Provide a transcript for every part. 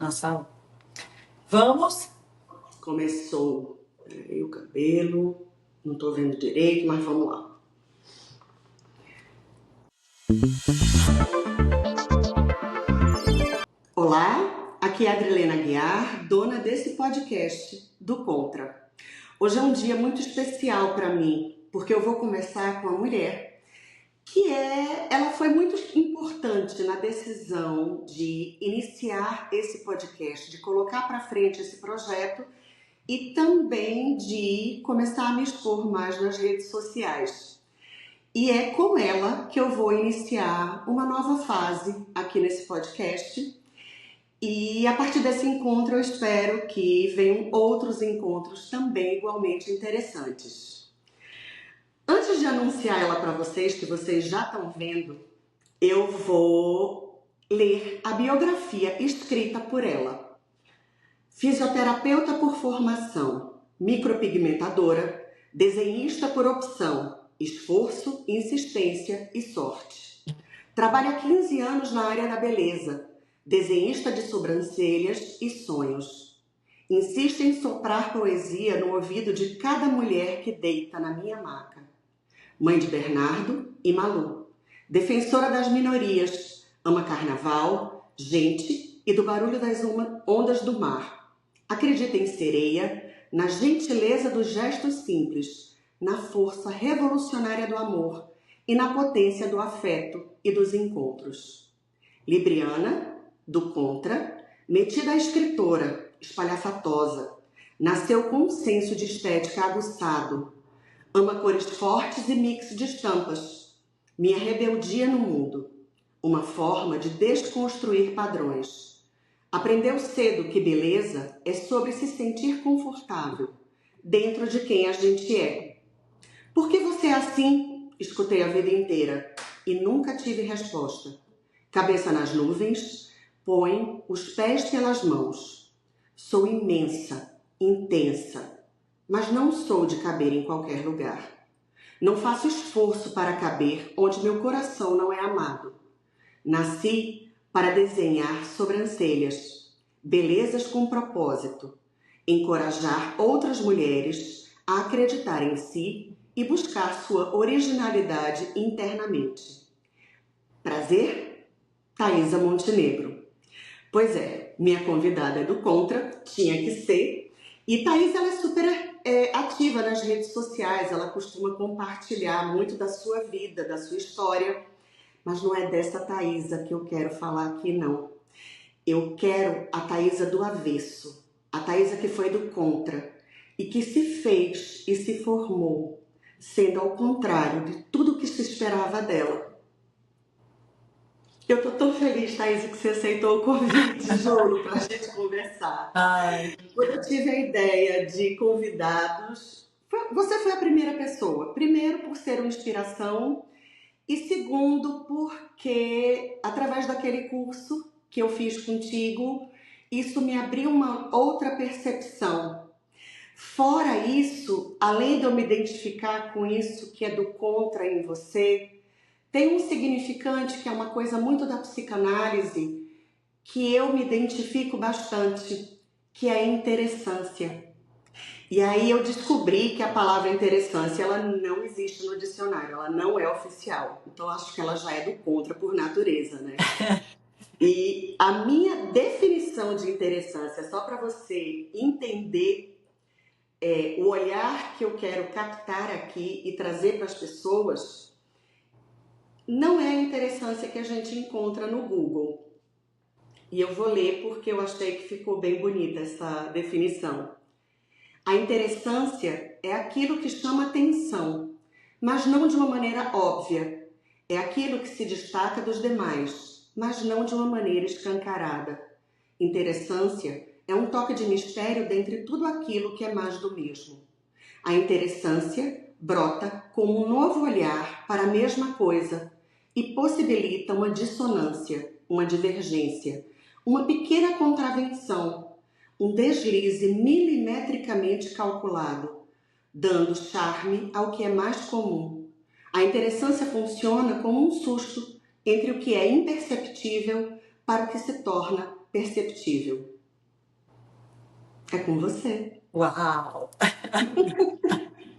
Nossa, vamos? Começou. Peraí, o cabelo. Não tô vendo direito, mas vamos lá. Olá, aqui é a Adrilena Guiar, dona desse podcast do Contra. Hoje é um dia muito especial para mim, porque eu vou conversar com uma mulher ela foi muito importante na decisão de iniciar esse podcast, de colocar para frente esse projeto e também de começar a me expor mais nas redes sociais. E é com ela que eu vou iniciar uma nova fase aqui nesse podcast. E a partir desse encontro eu espero que venham outros encontros também igualmente interessantes. Antes de anunciar ela para vocês, que vocês já estão vendo, eu vou ler a biografia escrita por ela. Fisioterapeuta por formação, micropigmentadora, desenhista por opção, esforço, insistência e sorte. Trabalha há 15 anos na área da beleza, desenhista de sobrancelhas e sonhos. Insiste em soprar poesia no ouvido de cada mulher que deita na minha maca. Mãe de Bernardo e Malu. Defensora das minorias, ama carnaval, gente e do barulho das ondas do mar. Acredita em sereia, na gentileza dos gestos simples, na força revolucionária do amor e na potência do afeto e dos encontros. Libriana, do Contra, metida a escritora, espalhafatosa, nasceu com um senso de estética aguçado. Ama cores fortes e mix de estampas. Minha rebeldia no mundo. Uma forma de desconstruir padrões. Aprendeu cedo que beleza é sobre se sentir confortável dentro de quem a gente é. Por que você é assim? Escutei a vida inteira e nunca tive resposta. Cabeça nas nuvens, põe os pés pelas mãos. Sou imensa, intensa. Mas não sou de caber em qualquer lugar. Não faço esforço para caber onde meu coração não é amado. Nasci para desenhar sobrancelhas, belezas com propósito, encorajar outras mulheres a acreditar em si e buscar sua originalidade internamente. Prazer, Thaisa Montenegro. Pois é, minha convidada é do Contra, tinha que ser, e Thaisa ela é super ativa nas redes sociais, ela costuma compartilhar muito da sua vida, da sua história, mas não é dessa Thaisa que eu quero falar aqui, não. Eu quero a Thaisa do avesso, a Thaisa que foi do Contra e que se fez e se formou, sendo ao contrário de tudo que se esperava dela. Eu tô tão feliz, Thaisa, que você aceitou o convite, juro, pra gente conversar. Ai. Quando eu tive a ideia de convidados, você foi a primeira pessoa. Primeiro, por ser uma inspiração, e segundo, porque através daquele curso que eu fiz contigo, isso me abriu uma outra percepção. Fora isso, além de eu me identificar com isso que é do contra em você, tem um significante que é uma coisa muito da psicanálise, que eu me identifico bastante, que é a interessância. E aí eu descobri que a palavra interessância, ela não existe no dicionário, ela não é oficial. Então acho que ela já é do contra por natureza, né? E a minha definição de interessância, só para você entender o olhar que eu quero captar aqui e trazer para as pessoas, não é a interessância que a gente encontra no Google. E eu vou ler porque eu achei que ficou bem bonita essa definição. A interessância é aquilo que chama atenção, mas não de uma maneira óbvia. É aquilo que se destaca dos demais, mas não de uma maneira escancarada. Interessância é um toque de mistério dentre tudo aquilo que é mais do mesmo. A interessância brota como um novo olhar para a mesma coisa e possibilita uma dissonância, uma divergência, uma pequena contravenção, um deslize milimetricamente calculado, dando charme ao que é mais comum. A interessância funciona como um susto entre o que é imperceptível para o que se torna perceptível. É com você. Uau!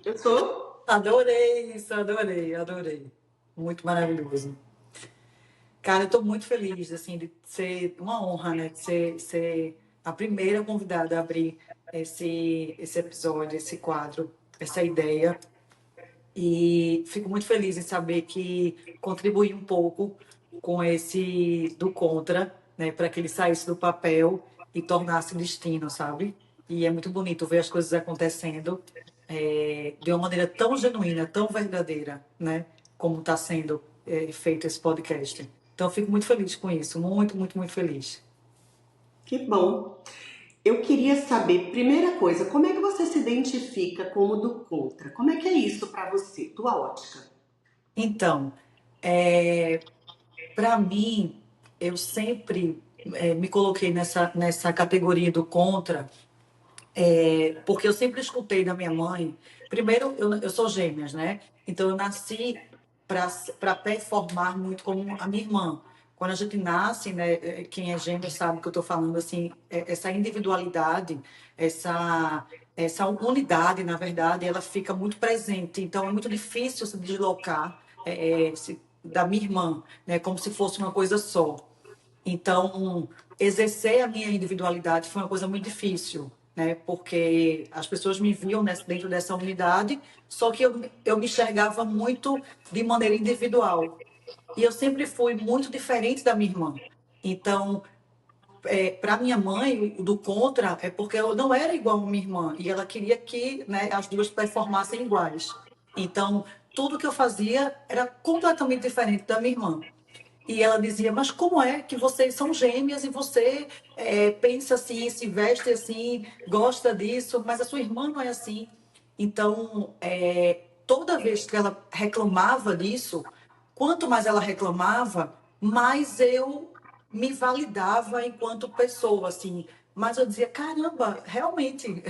Eu sou. Adorei isso, adorei, adorei. Muito maravilhoso. Cara, eu tô muito feliz, assim, de ser uma honra, né? De ser a primeira convidada a abrir esse episódio, esse quadro, essa ideia. E fico muito feliz em saber que contribuí um pouco com esse do Contra, né, para que ele saísse do papel e tornasse destino, sabe? E é muito bonito ver as coisas acontecendo de uma maneira tão genuína, tão verdadeira, né? Como está sendo feito esse podcast. Então, eu fico muito feliz com isso, muito, muito, muito feliz. Que bom. Eu queria saber, primeira coisa, como é que você se identifica como do contra? Como é que é isso para você, tua ótica? Então, para mim, eu sempre me coloquei nessa categoria do contra, porque eu sempre escutei da minha mãe. Primeiro, eu sou gêmeas, né? Então, eu nasci para performar muito como a minha irmã. Quando a gente nasce, né, quem é gêmea sabe que eu estou falando assim, essa individualidade, essa, essa unidade, na verdade, ela fica muito presente. Então, é muito difícil se deslocar da minha irmã, né, como se fosse uma coisa só. Então, exercer a minha individualidade foi uma coisa muito difícil, né? Porque as pessoas me viam dentro dessa unidade, só que eu me enxergava muito de maneira individual. E eu sempre fui muito diferente da minha irmã. Então, para minha mãe, o do contra é porque eu não era igual a minha irmã e ela queria que, né, as duas performassem iguais. Então, tudo que eu fazia era completamente diferente da minha irmã. E ela dizia, mas como é que vocês são gêmeas e você pensa assim, se veste assim, gosta disso, mas a sua irmã não é assim. Então, toda vez que ela reclamava disso, quanto mais ela reclamava, mais eu me validava enquanto pessoa, assim. Mas eu dizia, caramba, realmente,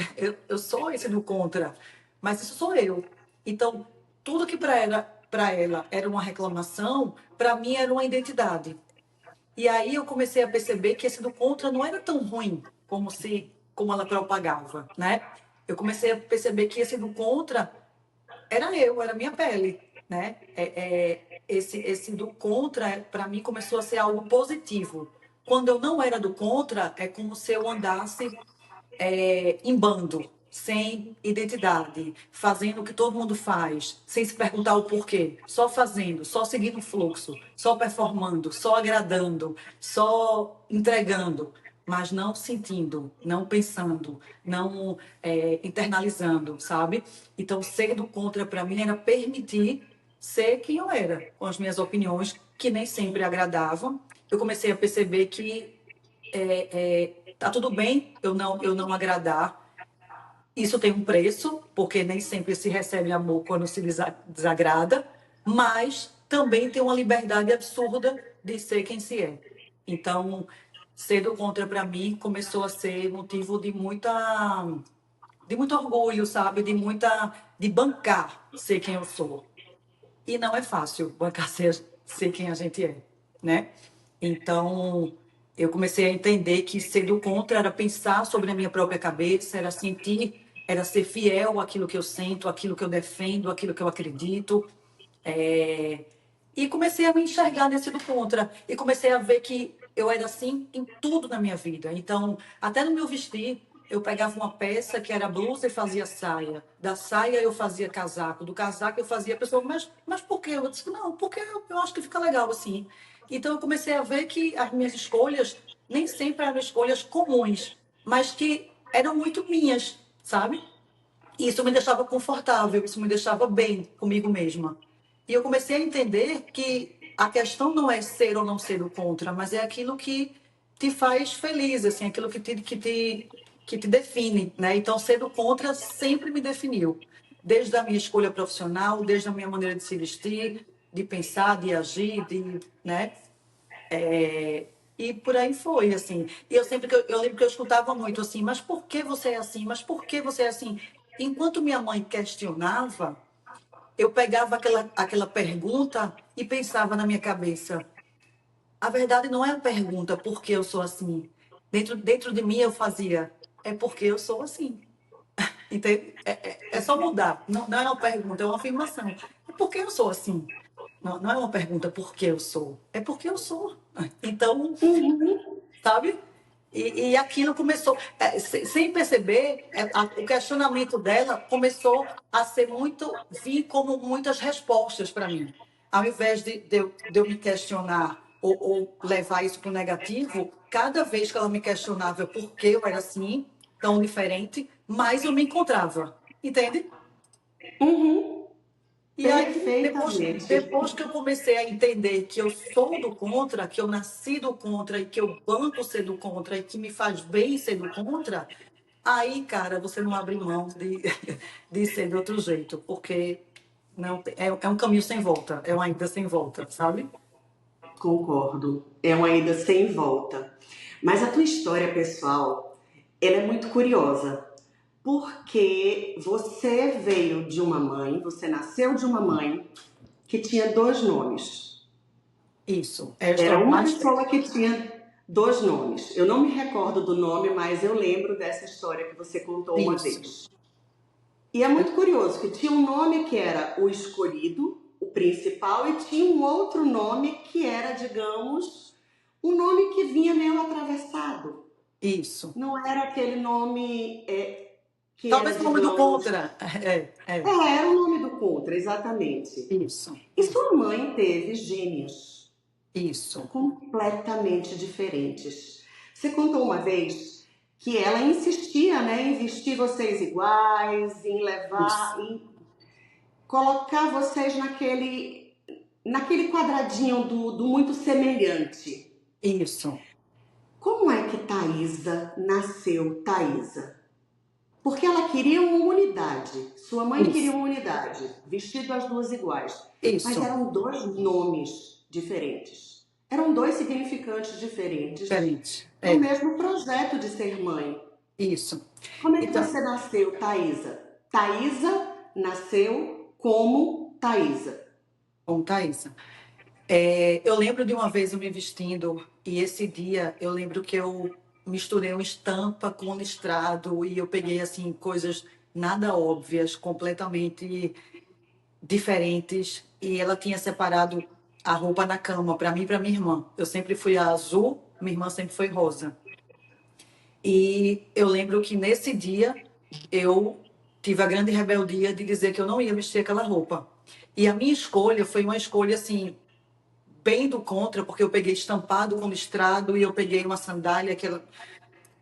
eu sou esse do contra, mas isso sou eu. Então, tudo que para ela era uma reclamação, para mim era uma identidade. E aí eu comecei a perceber que esse do contra não era tão ruim como ela propagava, né? Eu comecei a perceber que esse do contra era a minha pele, né? Esse do contra, para mim, começou a ser algo positivo. Quando eu não era do contra, é como se eu andasse em bando, sem identidade, fazendo o que todo mundo faz, sem se perguntar o porquê, só fazendo, só seguindo o fluxo, só performando, só agradando, só entregando, mas não sentindo, não pensando, não internalizando, sabe? Então, ser do contra para mim era permitir ser quem eu era, com as minhas opiniões, que nem sempre agradavam. Eu comecei a perceber que tá tudo bem eu não agradar. Isso tem um preço, porque nem sempre se recebe amor quando se desagrada, mas também tem uma liberdade absurda de ser quem se é. Então, ser do contra para mim começou a ser motivo de muito orgulho, sabe? De bancar ser quem eu sou. E não é fácil bancar ser quem a gente é, né? Então, eu comecei a entender que ser do contra era pensar sobre a minha própria cabeça, era sentir, era ser fiel àquilo que eu sinto, àquilo que eu defendo, àquilo que eu acredito. É, E comecei a me enxergar nesse do contra. E comecei a ver que eu era assim em tudo na minha vida. Então, até no meu vestir, eu pegava uma peça que era blusa e fazia saia. Da saia eu fazia casaco. Do casaco eu fazia a pessoa, mas por quê? Eu disse, não, porque eu acho que fica legal assim. Então, eu comecei a ver que as minhas escolhas nem sempre eram escolhas comuns, mas que eram muito minhas, sabe? E isso me deixava confortável, isso me deixava bem comigo mesma. E eu comecei a entender que a questão não é ser ou não ser do contra, mas é aquilo que te faz feliz, assim, aquilo que te define, né? Então, ser do contra sempre me definiu. Desde a minha escolha profissional, desde a minha maneira de se vestir, de pensar, de agir, né? E por aí foi, assim. E eu lembro que eu escutava muito assim, mas por que você é assim? Mas por que você é assim? Enquanto minha mãe questionava, eu pegava aquela pergunta e pensava na minha cabeça. A verdade não é a pergunta por que eu sou assim. Dentro de mim eu fazia, é porque eu sou assim. Entende? É só mudar. Não é uma pergunta, é uma afirmação. É porque eu sou assim. Não é uma pergunta por que eu sou. É porque eu sou. Então, Uhum. sabe? E aquilo começou, sem perceber, o questionamento dela começou a ser muito, vir como muitas respostas para mim. Ao invés de eu me questionar ou levar isso para o negativo, cada vez que ela me questionava por que eu era assim, tão diferente, mais eu me encontrava. Entende? Uhum. E aí, Perfeitamente. depois que eu comecei a entender que eu sou do contra, que eu nasci do contra e que eu banco ser do contra e que me faz bem ser do contra, aí, cara, você não abre mão de ser de outro jeito, porque não, é um caminho sem volta, é uma ida sem volta, sabe? Concordo. É uma ida sem volta. Mas a tua história pessoal, ela é muito curiosa, porque você veio de uma mãe, você nasceu de uma mãe que tinha dois nomes. Isso, é a Era história uma mais. pessoa que tinha dois nomes. Eu não me recordo do nome, mas eu lembro dessa história que você contou uma Isso. vez. E é muito curioso que tinha um nome que era o escolhido, o principal, e tinha um outro nome que era, digamos, um nome que vinha meio atravessado. Isso. Não era aquele nome que era, Talvez o nome do digamos. contra. É. Era o nome do contra, exatamente. Isso. E sua mãe teve gêmeos Isso. completamente diferentes. Você contou uma vez que ela insistia, né, em vestir vocês iguais, em Isso. levar, em colocar vocês naquele quadradinho do muito semelhante. Isso. Como é que Thaisa nasceu Thaisa? Porque ela queria uma unidade. Sua mãe queria Isso. uma unidade, vestido as duas iguais. Mas Isso. eram dois nomes diferentes. Eram dois significantes diferentes Diferente. para o mesmo projeto de ser mãe. Isso. Como é que Então, você nasceu, Thaisa? Thaisa nasceu como Thaisa. bom, Thaisa, eu lembro de uma vez eu me vestindo, e esse dia eu lembro que eu misturei uma estampa com um listrado, e eu peguei, assim, coisas nada óbvias, completamente diferentes, e ela tinha separado a roupa na cama, para mim e para minha irmã. Eu sempre fui a azul, minha irmã sempre foi rosa. E eu lembro que nesse dia eu tive a grande rebeldia de dizer que eu não ia vestir aquela roupa. E a minha escolha foi uma escolha assim, bem do contra, porque eu peguei estampado com listrado e eu peguei uma sandália que ela.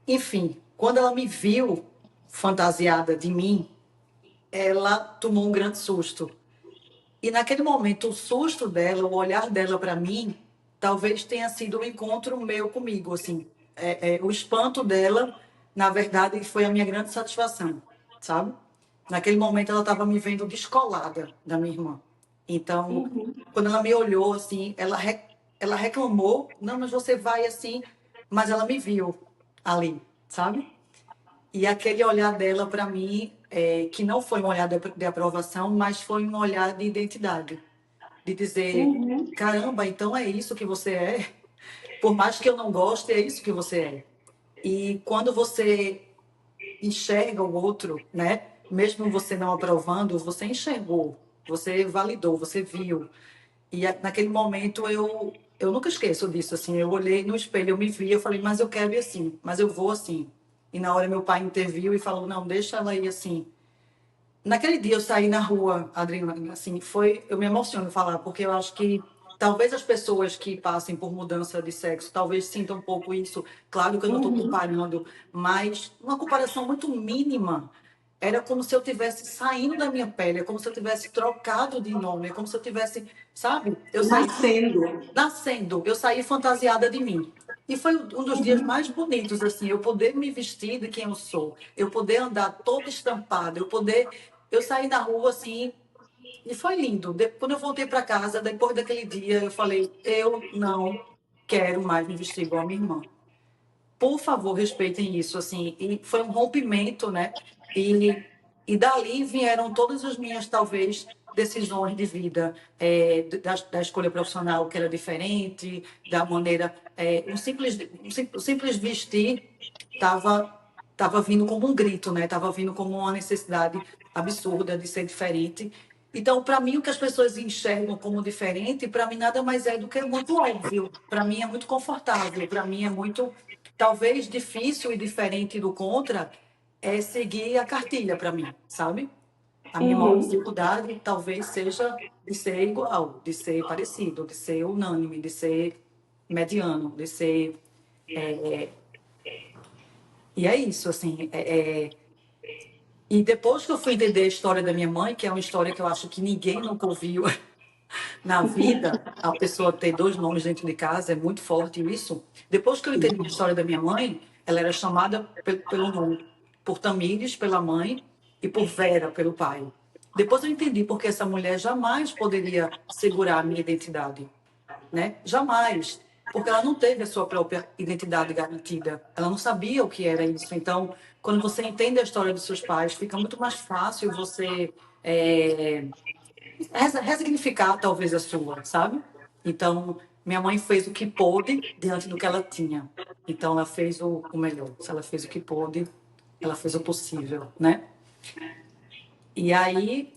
Enfim, quando ela me viu fantasiada de mim, ela tomou um grande susto. E naquele momento, o susto dela, o olhar dela para mim, talvez tenha sido um encontro meu comigo, assim. O espanto dela, na verdade, foi a minha grande satisfação, sabe? Naquele momento, ela estava me vendo descolada da minha irmã. Então, Uhum. quando ela me olhou, assim, ela reclamou, não, mas você vai assim, mas ela me viu ali, sabe? E aquele olhar dela, para mim, que não foi um olhar de aprovação, mas foi um olhar de identidade. De dizer, Uhum. caramba, então é isso que você é? Por mais que eu não goste, é isso que você é. E quando você enxerga o outro, né? Mesmo você não aprovando, você enxergou, você validou, você viu. E naquele momento eu nunca esqueço disso, assim. Eu olhei no espelho, eu me vi, eu falei, mas eu quero ir assim, mas eu vou assim. E na hora meu pai interviu e falou, não, deixa ela ir assim. Naquele dia eu saí na rua, Adriana, assim, eu me emociono falar, porque eu acho que talvez as pessoas que passem por mudança de sexo, talvez sintam um pouco isso. Claro que eu não estou Uhum. comparando, mas uma comparação muito mínima. Era como se eu tivesse saindo da minha pele, é como se eu tivesse trocado de nome, é como se eu tivesse, sabe? Eu saí Nascendo. nascendo, eu saí fantasiada de mim. E foi um dos dias Uhum. mais bonitos, assim, eu poder me vestir de quem eu sou, eu poder andar toda estampada, eu saí na rua, assim, e foi lindo. Quando eu voltei para casa, depois daquele dia, eu falei, eu não quero mais me vestir igual a minha irmã. Por favor, respeitem isso, assim. E foi um rompimento, né? E dali vieram todas as minhas, talvez, decisões de vida, da escolha profissional que era diferente, da maneira... o simples vestir estava vindo como um grito, né? Estava vindo como uma necessidade absurda de ser diferente. Então, para mim, o que as pessoas enxergam como diferente, para mim nada mais é do que muito óbvio. Para mim é muito confortável. Para mim é muito, talvez, difícil e diferente do contra é seguir a cartilha para mim, sabe? A minha maior Uhum. dificuldade talvez seja de ser igual, de ser parecido, de ser unânime, de ser mediano, de ser... E é isso, assim. E depois que eu fui entender a história da minha mãe, que é uma história que eu acho que ninguém nunca ouviu na vida, a pessoa ter dois nomes dentro de casa, é muito forte isso. Depois que eu entendi a história da minha mãe, ela era chamada pelo nome, por Tamires, pela mãe, e por Vera, pelo pai. Depois eu entendi porque essa mulher jamais poderia segurar a minha identidade, né? Jamais, porque ela não teve a sua própria identidade garantida. Ela não sabia o que era isso. Então, quando você entende a história dos seus pais, fica muito mais fácil você resignificar talvez a sua, sabe? Então, minha mãe fez o que pôde diante do que ela tinha. Então, ela fez o melhor. Se ela fez o que pôde, ela fez o possível, né? E aí,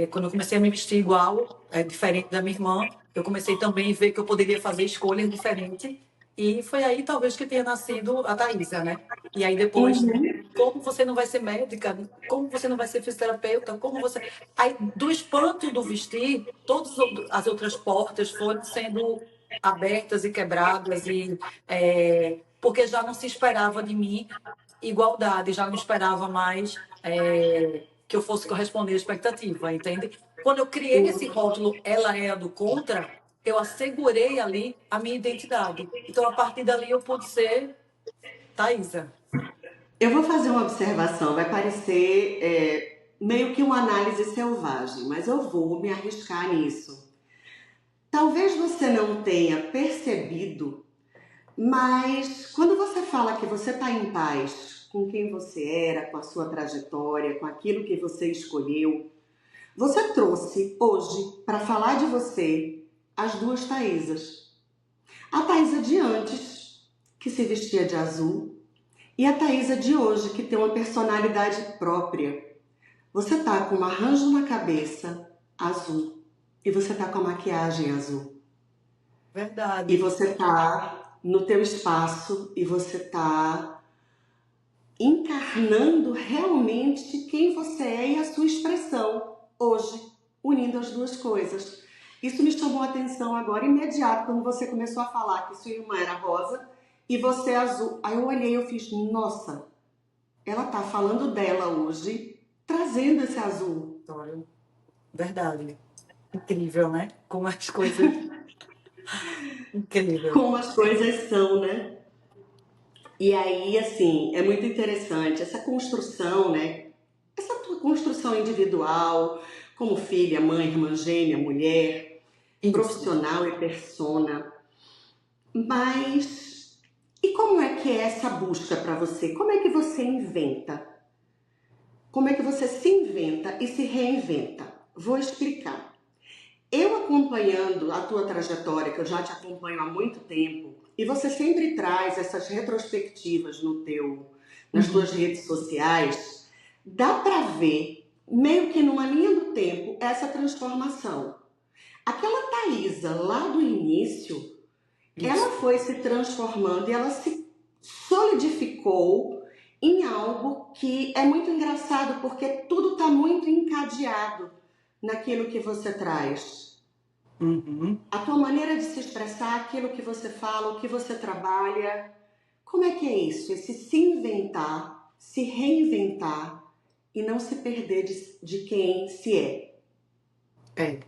quando eu comecei a me vestir igual, diferente da minha irmã, eu comecei também a ver que eu poderia fazer escolhas diferentes. E foi aí, talvez, que tenha nascido a Thaisa, né? E aí, depois, Uhum. como você não vai ser médica? Como você não vai ser fisioterapeuta? Como você... Aí, do espanto do vestir, todas as outras portas foram sendo abertas e quebradas, porque já não se esperava de mim igualdade, já não esperava mais que eu fosse corresponder à expectativa, entende? Quando eu criei esse rótulo, ela é a do contra, eu assegurei ali a minha identidade. Então, a partir dali, eu pude ser Thaisa. Eu vou fazer uma observação, vai parecer meio que uma análise selvagem, mas eu vou me arriscar nisso. Talvez você não tenha percebido, mas quando você fala que você está em paz com quem você era, com a sua trajetória, com aquilo que você escolheu, você trouxe hoje para falar de você as duas Thaísas. A Thaísa de antes, que se vestia de azul, e a Thaísa de hoje, que tem uma personalidade própria. Você tá com um arranjo na cabeça azul e você tá com a maquiagem azul. E Verdade. você tá no teu espaço e você tá encarnando realmente quem você é e a sua expressão hoje, unindo as duas coisas. Isso me chamou a atenção agora imediato quando você começou a falar que sua irmã era rosa e você é azul. Aí eu olhei e eu fiz, nossa, ela tá falando dela hoje, trazendo esse azul. Verdade. Incrível, né? Como as coisas... Incrível. Como as coisas são, né? E aí, assim, é muito interessante essa construção, né? Essa tua construção individual, como filha, mãe, irmã gêmea, mulher, Isso. profissional e persona. Mas e como é que é essa busca para você? Como é que você inventa? Como é que você se inventa e se reinventa? Vou explicar. Eu acompanhando a tua trajetória, que eu já te acompanho há muito tempo, e você sempre traz essas retrospectivas nas tuas Uhum. redes sociais, dá para ver, meio que numa linha do tempo, essa transformação. Aquela Thaísa lá do início, ela Isso. foi se transformando e ela se solidificou em algo que é muito engraçado, porque tudo está muito encadeado naquilo que você traz. Uhum. A tua maneira de se expressar, aquilo que você fala, o que você trabalha. Como é que é isso? Esse se inventar, se reinventar e não se perder de quem se é. É.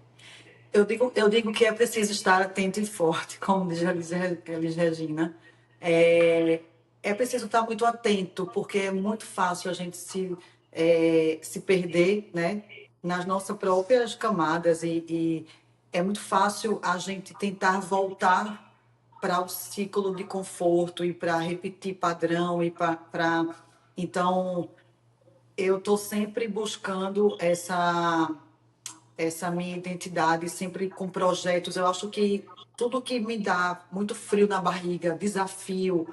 Eu digo que é preciso estar atento e forte, como diz Elis Regina. É, é preciso estar muito atento, porque é muito fácil a gente se perder, né, nas nossas próprias camadas e é muito fácil a gente tentar voltar para o ciclo de conforto e para repetir padrão e para... Então, eu estou sempre buscando essa minha identidade, sempre com projetos. Eu acho que tudo que me dá muito frio na barriga, desafio,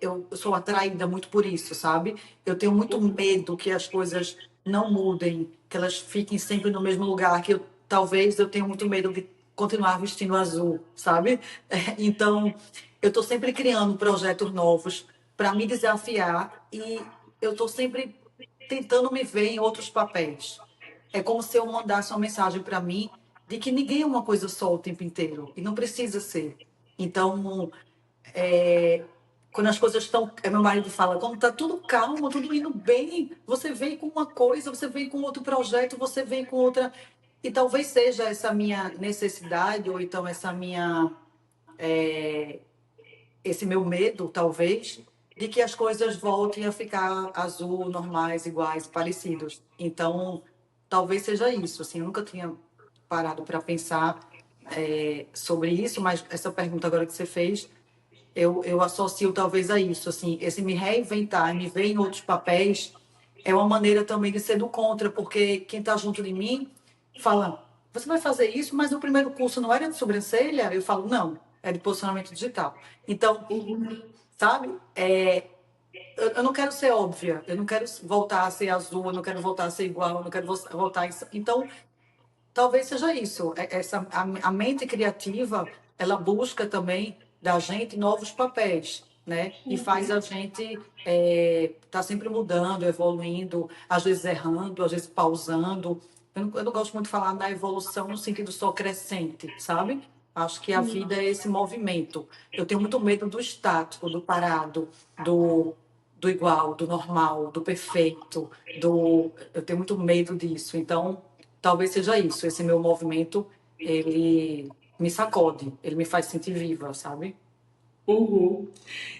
eu sou atraída muito por isso, sabe? Eu tenho muito medo que as coisas não mudem, que elas fiquem sempre no mesmo lugar, talvez eu tenha muito medo de continuar vestindo azul, sabe? Então, eu estou sempre criando projetos novos para me desafiar e eu estou sempre tentando me ver em outros papéis. É como se eu mandasse uma mensagem para mim de que ninguém é uma coisa só o tempo inteiro e não precisa ser. Então, é, quando as coisas estão, meu marido fala, quando está tudo calmo, tudo indo bem, você vem com uma coisa, você vem com outro projeto, você vem com outra. E talvez seja essa minha necessidade, ou então esse meu medo, talvez, de que as coisas voltem a ficar azul, normais, iguais, parecidos. Então, talvez seja isso. Assim, eu nunca tinha parado para pensar sobre isso, mas essa pergunta agora que você fez, eu associo talvez a isso. Assim, esse me reinventar, me ver em outros papéis, é uma maneira também de ser do contra, porque quem está junto de mim fala, você vai fazer isso, mas o primeiro curso não era de sobrancelha? Eu falo, não, é de posicionamento digital. Então, Uhum. sabe? Eu não quero ser óbvia, eu não quero voltar a ser azul, eu não quero voltar a ser igual, eu não quero voltar a... Então, talvez seja isso. A mente criativa, ela busca também da gente novos papéis, né? E faz a gente tá sempre mudando, evoluindo, às vezes errando, às vezes pausando. Eu não gosto muito de falar da evolução no sentido só crescente, sabe? Acho que a vida é esse movimento. Eu tenho muito medo do estático, do parado, do igual, do normal, do perfeito, eu tenho muito medo disso. Então, talvez seja isso. Esse meu movimento, ele me sacode, ele me faz sentir viva, sabe? Uhum.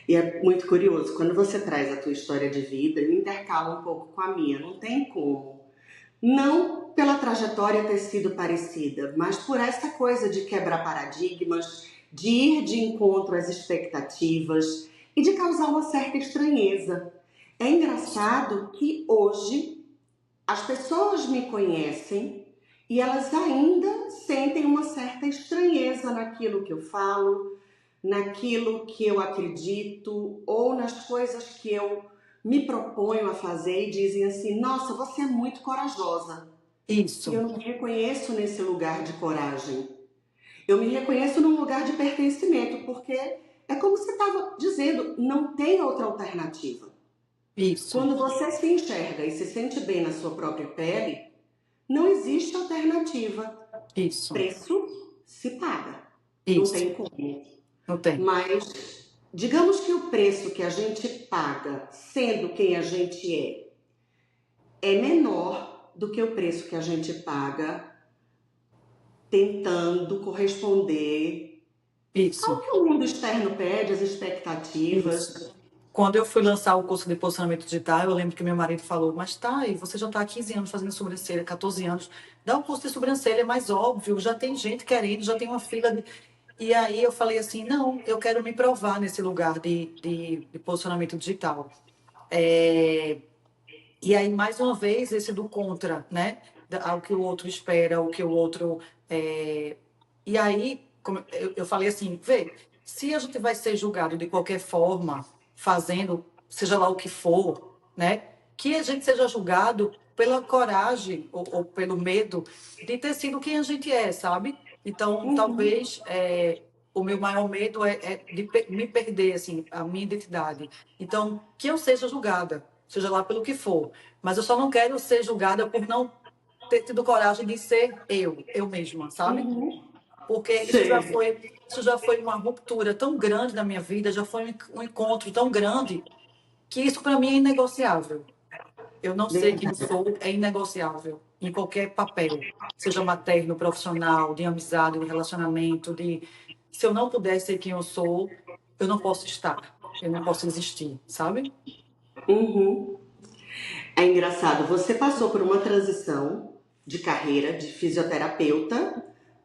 E é muito curioso, quando você traz a tua história de vida e intercala um pouco com a minha, não tem como. Não pela trajetória ter sido parecida, mas por essa coisa de quebrar paradigmas, de ir de encontro às expectativas e de causar uma certa estranheza. É engraçado que hoje as pessoas me conhecem e elas ainda sentem uma certa estranheza naquilo que eu falo, naquilo que eu acredito ou nas coisas que eu me proponho a fazer e dizem assim: nossa, você é muito corajosa. E eu Isso, não me reconheço nesse lugar de coragem. Eu me reconheço num lugar de pertencimento, porque é como você estava dizendo, não tem outra alternativa. isso, Quando você se enxerga e se sente bem na sua própria pele, não existe alternativa. isso, Preço se paga. Não isso. tem como. Não tem. Mas digamos que o preço que a gente paga, sendo quem a gente é menor do que o preço que a gente paga tentando corresponder ao Isso, que o mundo externo pede, as expectativas. isso. Quando eu fui lançar o curso de posicionamento digital, eu lembro que meu marido falou, mas tá, e você já está há 15 anos fazendo sobrancelha, 14 anos, dá um curso de sobrancelha, é mais óbvio, já tem gente querendo, já tem uma fila de... E aí eu falei assim, não, eu quero me provar nesse lugar de posicionamento digital. É, E aí, mais uma vez, esse do contra, né? Ao que o outro espera, ao que o outro. é, E aí, como eu falei assim: vê, se a gente vai ser julgado de qualquer forma, fazendo, seja lá o que for, né? Que a gente seja julgado pela coragem ou pelo medo de ter sido quem a gente é, sabe? Então, Uhum, talvez o meu maior medo é de me perder, assim, a minha identidade. Então, que eu seja julgada, seja lá pelo que for. Mas eu só não quero ser julgada por não ter tido coragem de ser eu mesma, sabe? uhum. Porque Sei. isso já foi uma ruptura tão grande na minha vida, já foi um encontro tão grande, que isso para mim é inegociável. Eu não sei quem eu Verdade. sou, é inegociável, em qualquer papel, seja materno, profissional, de amizade, de relacionamento, de... Se eu não puder ser quem eu sou, eu não posso estar, eu não posso existir, sabe? Uhum. É engraçado, você passou por uma transição de carreira de fisioterapeuta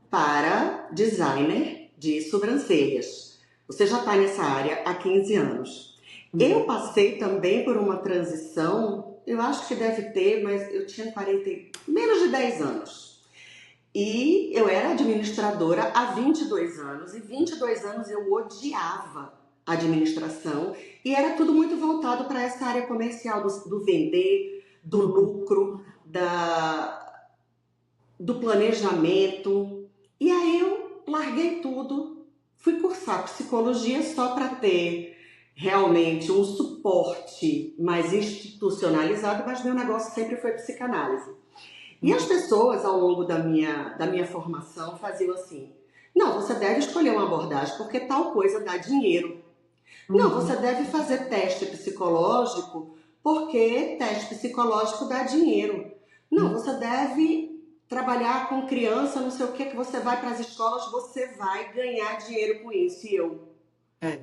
para designer de sobrancelhas. Você já está nessa área há 15 anos. Eu Uhum. passei também por uma transição, eu acho que deve ter, mas eu tinha 40, menos de 10 anos. E eu era administradora há 22 anos, e 22 anos eu odiava a administração, e era tudo muito voltado para essa área comercial, do vender, do lucro, do planejamento. E aí eu larguei tudo, fui cursar psicologia só para ter realmente um suporte mais institucionalizado, mas meu negócio sempre foi psicanálise. E as pessoas, ao longo da minha formação, faziam assim: não, você deve escolher uma abordagem porque tal coisa dá dinheiro. Não, você deve fazer teste psicológico porque teste psicológico dá dinheiro. Não, você deve trabalhar com criança, não sei o que você vai para as escolas, você vai ganhar dinheiro com isso. E eu, a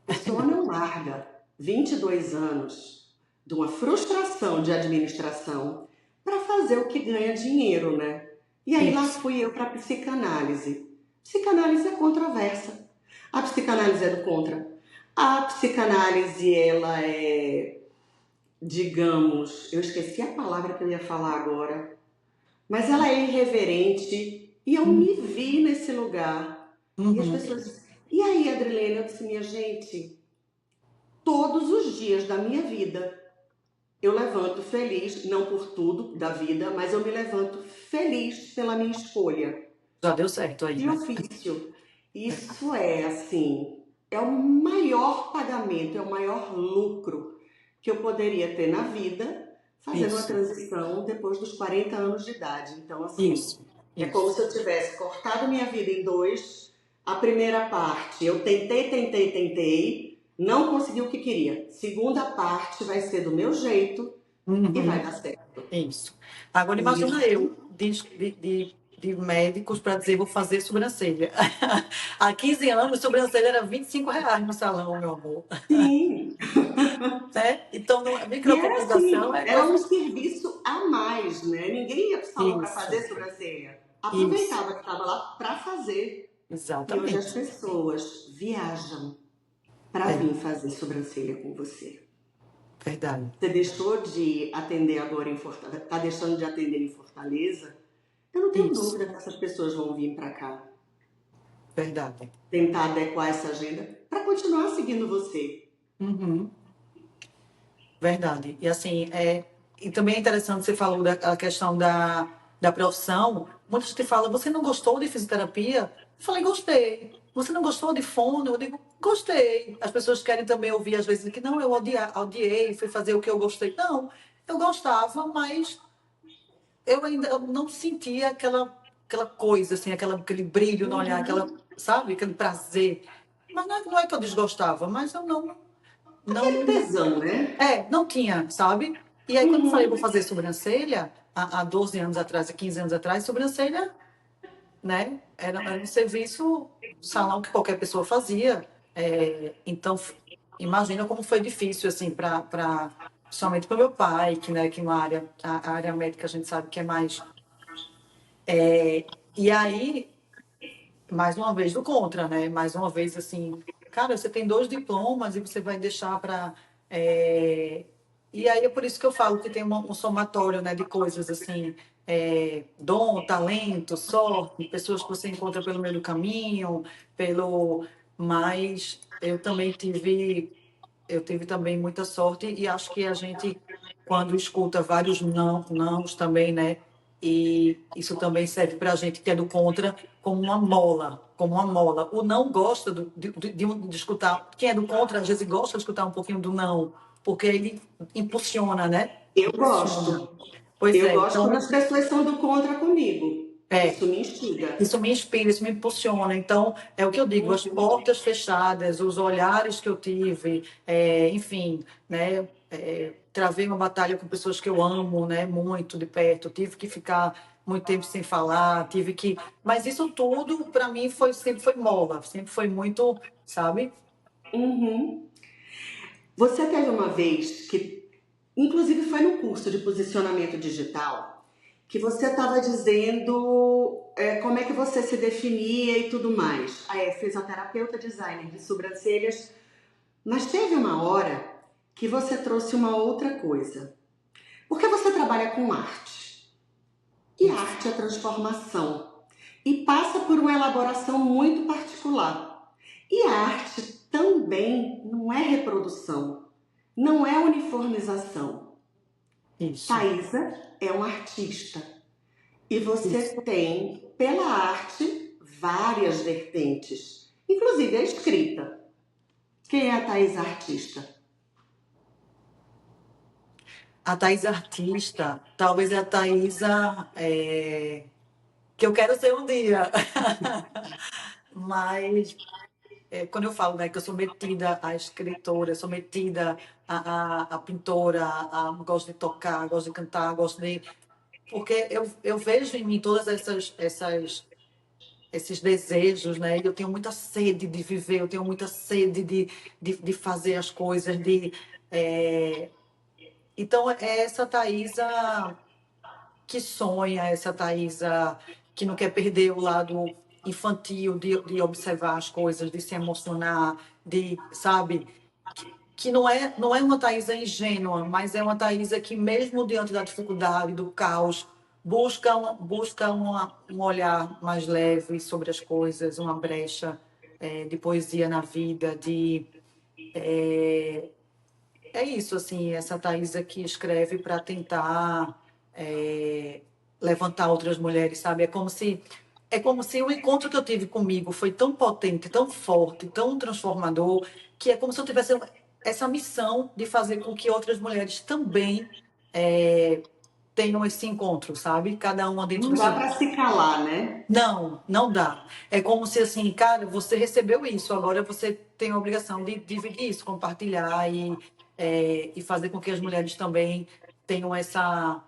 pessoa não larga 22 anos de uma frustração de administração para fazer o que ganha dinheiro, né? E aí lá fui eu para a psicanálise. Psicanálise é controversa. A psicanálise é do contra. A psicanálise, ela é, digamos, eu esqueci a palavra que eu ia falar agora, mas ela é irreverente, e eu me vi nesse lugar. E as pessoas... E aí, Adrilene, eu disse: minha gente, todos os dias da minha vida eu levanto feliz, não por tudo da vida, mas eu me levanto feliz pela minha escolha. Já deu certo aí, De né? ofício. Isso é, assim, é o maior pagamento, é o maior lucro que eu poderia ter na vida fazendo uma transição depois dos 40 anos de idade. Então, assim, é como se eu tivesse cortado minha vida em dois. A primeira parte, eu tentei, não consegui o que queria. Segunda parte vai ser do meu jeito e vai dar certo. Isso. Agora imagina eu, de médicos, para dizer: vou fazer sobrancelha. Há 15 anos, sobrancelha era R$ 25 no salão, meu amor. Sim. Né? Então, a E era assim, micropigmentação é era um coisa... serviço a mais, né? Ninguém ia para o salão para fazer sobrancelha. Aproveitava que estava lá para fazer. Exatamente. E hoje as pessoas viajam para vir fazer sobrancelha com você. Verdade. Você deixou de atender agora em Fortaleza, está deixando de atender em Fortaleza? Eu não tenho dúvida que essas pessoas vão vir para cá. Verdade. Tentar adequar essa agenda para continuar seguindo você. Verdade. E assim, e também é interessante, você falou da questão da profissão. Muita gente fala: você não gostou de fisioterapia? Eu falei: gostei. Você não gostou de fono? Eu digo: gostei. As pessoas querem também ouvir, às vezes, que não, eu odiei, fui fazer o que eu gostei. Não, eu gostava, mas eu ainda não sentia aquela coisa, assim, aquele brilho no olhar, sabe? Aquele prazer. Mas não é que eu desgostava, mas eu não... Aquele tesão, né? Não tinha, sabe? E aí, quando eu falei: vou fazer sobrancelha, há 12 anos atrás, há 15 anos atrás, sobrancelha, né? Era um serviço, salão que qualquer pessoa fazia. Então, imagina como foi difícil, assim, principalmente para o meu pai, que a área médica a gente sabe que é mais... E aí, mais uma vez do contra, né? Mais uma vez, assim, cara, você tem 2 diplomas e você vai deixar para... E aí é por isso que eu falo que tem um somatório, né, de coisas assim, dom, talento, sorte, pessoas que você encontra pelo meio do caminho, mas eu tive também muita sorte, e acho que a gente, quando escuta vários nãos também, né? E isso também serve para a gente que é do contra, como uma mola, como uma mola. O não gosta de escutar. Quem é do contra, às vezes, gosta de escutar um pouquinho do não, porque ele impulsiona, né? Eu gosto. Pois Eu é, gosto então... quando as pessoas são do contra comigo. Isso me instiga. Isso me inspira, isso me impulsiona. Então, é o que eu digo: as portas fechadas, os olhares que eu tive, enfim, né? Travei uma batalha com pessoas que eu amo, né? Muito de perto. Tive que ficar muito tempo sem falar, Mas isso tudo, para mim, sempre foi mola, sempre foi muito, sabe? Você teve uma vez que, inclusive foi no curso de posicionamento digital, que você estava dizendo como é que você se definia e tudo mais. Fisioterapeuta, designer de sobrancelhas, mas teve uma hora que você trouxe uma outra coisa. Porque você trabalha com arte. E arte é transformação. e passa por uma elaboração muito particular. E a arte também não é reprodução, não é uniformização. Isso, Thaisa é uma artista e você isso. tem, pela arte, várias vertentes, inclusive a escrita. Quem é a Thaisa artista? A Thaís artista, talvez a Thaísa que eu quero ser um dia. Mas quando eu falo, né, que eu sou metida à escritora, sou metida à pintora, gosto de tocar, gosto de cantar, gosto de. Porque eu vejo em mim todas esses desejos, né? Eu tenho muita sede de viver, eu tenho muita sede de fazer as coisas, é, Então, é essa Thaísa que sonha, essa Thaísa que não quer perder o lado infantil de observar as coisas, de se emocionar, sabe? Que não é uma Thaísa ingênua, mas é uma Thaísa que, mesmo diante da dificuldade, do caos, busca um olhar mais leve sobre as coisas, uma brecha de poesia na vida, é isso, assim, essa Thaisa que escreve para tentar levantar outras mulheres, sabe? É como se o encontro que eu tive comigo foi tão potente, tão forte, tão transformador, que é como se eu tivesse essa missão de fazer com que outras mulheres também tenham esse encontro, sabe? Cada uma dentro Não do dá seu. para se calar, né? Não, não dá. É como se assim, cara, você recebeu isso, agora você tem a obrigação de dividir isso, compartilhar e fazer com que as mulheres também tenham essa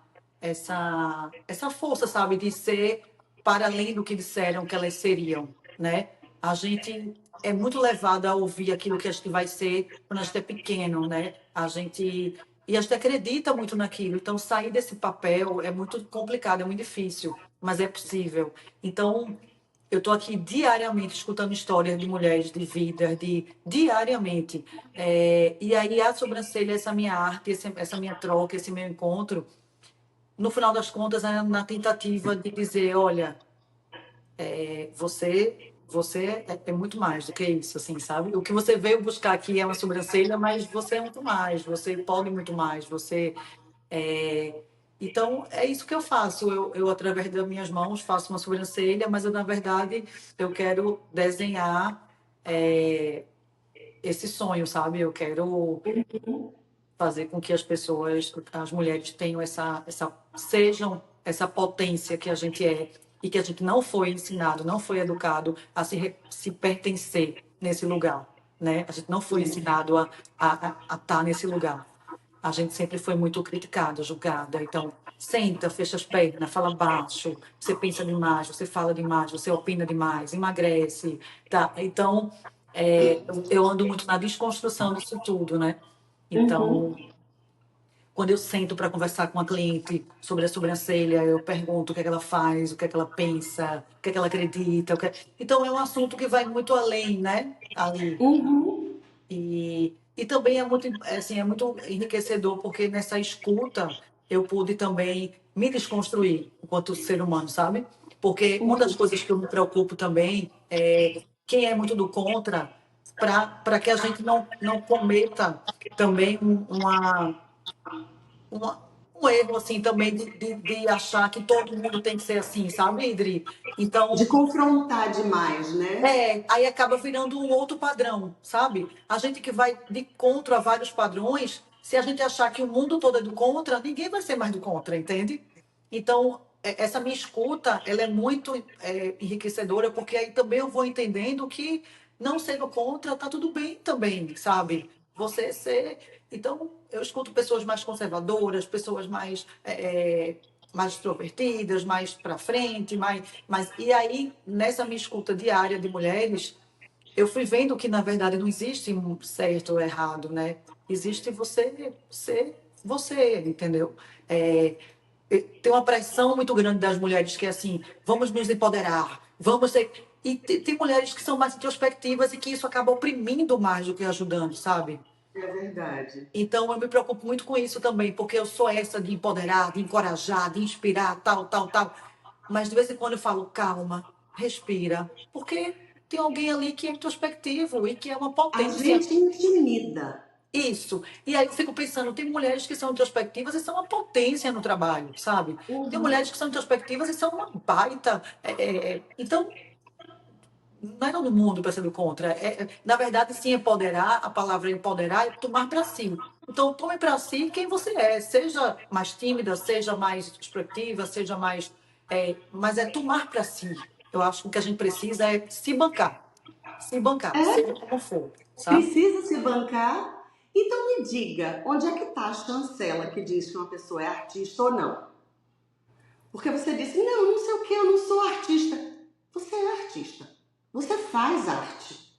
força, sabe, de ser para além do que disseram que elas seriam, né? A gente é muito levada a ouvir aquilo que a gente vai ser quando a gente é pequeno, né? E a gente acredita muito naquilo, então sair desse papel é muito complicado, é muito difícil, mas é possível. Então, eu estou aqui diariamente escutando histórias de mulheres, de vidas, diariamente. E aí a sobrancelha, essa minha arte, essa minha troca, esse meu encontro, no final das contas, é na tentativa de dizer, olha, você é muito mais do que isso, assim, sabe? O que você veio buscar aqui é uma sobrancelha, mas você é muito mais, você pode muito mais, você é, então, é isso que eu faço. Eu, através das minhas mãos, faço uma sobrancelha, mas eu, na verdade, eu quero desenhar é, esse sonho, sabe? Eu quero fazer com que as pessoas, as mulheres, tenham sejam essa potência que a gente é e que a gente não foi ensinado, não foi educado a se pertencer nesse lugar, né? A gente não foi ensinado a estar nesse lugar. A gente sempre foi muito criticada, julgada. Então, senta, fecha as pernas, fala baixo, você pensa demais, você fala demais, você opina demais, emagrece, tá? Então, eu ando muito na desconstrução disso tudo, né? Uhum. Então, quando eu sento para conversar com uma cliente sobre a sobrancelha, eu pergunto o que é que ela faz, o que é que ela pensa, o que é que ela acredita. Então, é um assunto que vai muito além, né? Ali. Uhum. E também é muito enriquecedor, porque nessa escuta eu pude também me desconstruir enquanto ser humano, sabe? Porque uma das Uhum. coisas que eu me preocupo também é quem é muito do contra, para que a gente não cometa também uma, um erro assim também de achar que todo mundo tem que ser assim, sabe, Idri? De Então, confrontar demais, né? aí acaba virando um outro padrão, sabe? A gente que vai de contra a vários padrões, se a gente achar que o mundo todo é do contra, ninguém vai ser mais do contra, entende? Então, essa minha escuta, ela é muito enriquecedora, porque aí também eu vou entendendo que não sendo contra, tá tudo bem também, sabe? Você ser. Então, eu escuto pessoas mais conservadoras, pessoas mais extrovertidas, mais para frente, e aí, nessa minha escuta diária de mulheres, eu fui vendo que, na verdade, não existe um certo ou errado, né? Existe você ser você, entendeu? É, tem uma pressão muito grande das mulheres que é assim, vamos nos empoderar, vamos ser. E tem mulheres que são mais introspectivas e que isso acaba oprimindo mais do que ajudando, sabe? É verdade. Então, eu me preocupo muito com isso também, porque eu sou essa de empoderar, de encorajar, de inspirar, tal, tal, tal. Mas de vez em quando eu falo, calma. respira, porque tem alguém ali que é introspectivo e que é uma A potência. gente intimida. Isso. E aí eu fico pensando, tem mulheres que são introspectivas e são uma potência no trabalho, sabe? Tem mulheres Uhum. que são introspectivas e são uma baita. Então, não é todo mundo pensando contra. Na verdade, sim, empoderar, a palavra empoderar é tomar para si. Então, tome para si quem você é. Seja mais tímida, seja mais expressiva, seja mais. Mas é tomar para si. Eu acho que o que a gente precisa é se bancar. Se bancar, seja É, como for, sabe? precisa se bancar. Então me diga, onde é que está a chancela que diz que uma pessoa é artista ou não? Porque você disse, não, não sei o que, eu não sou artista. Você é artista. Você faz arte.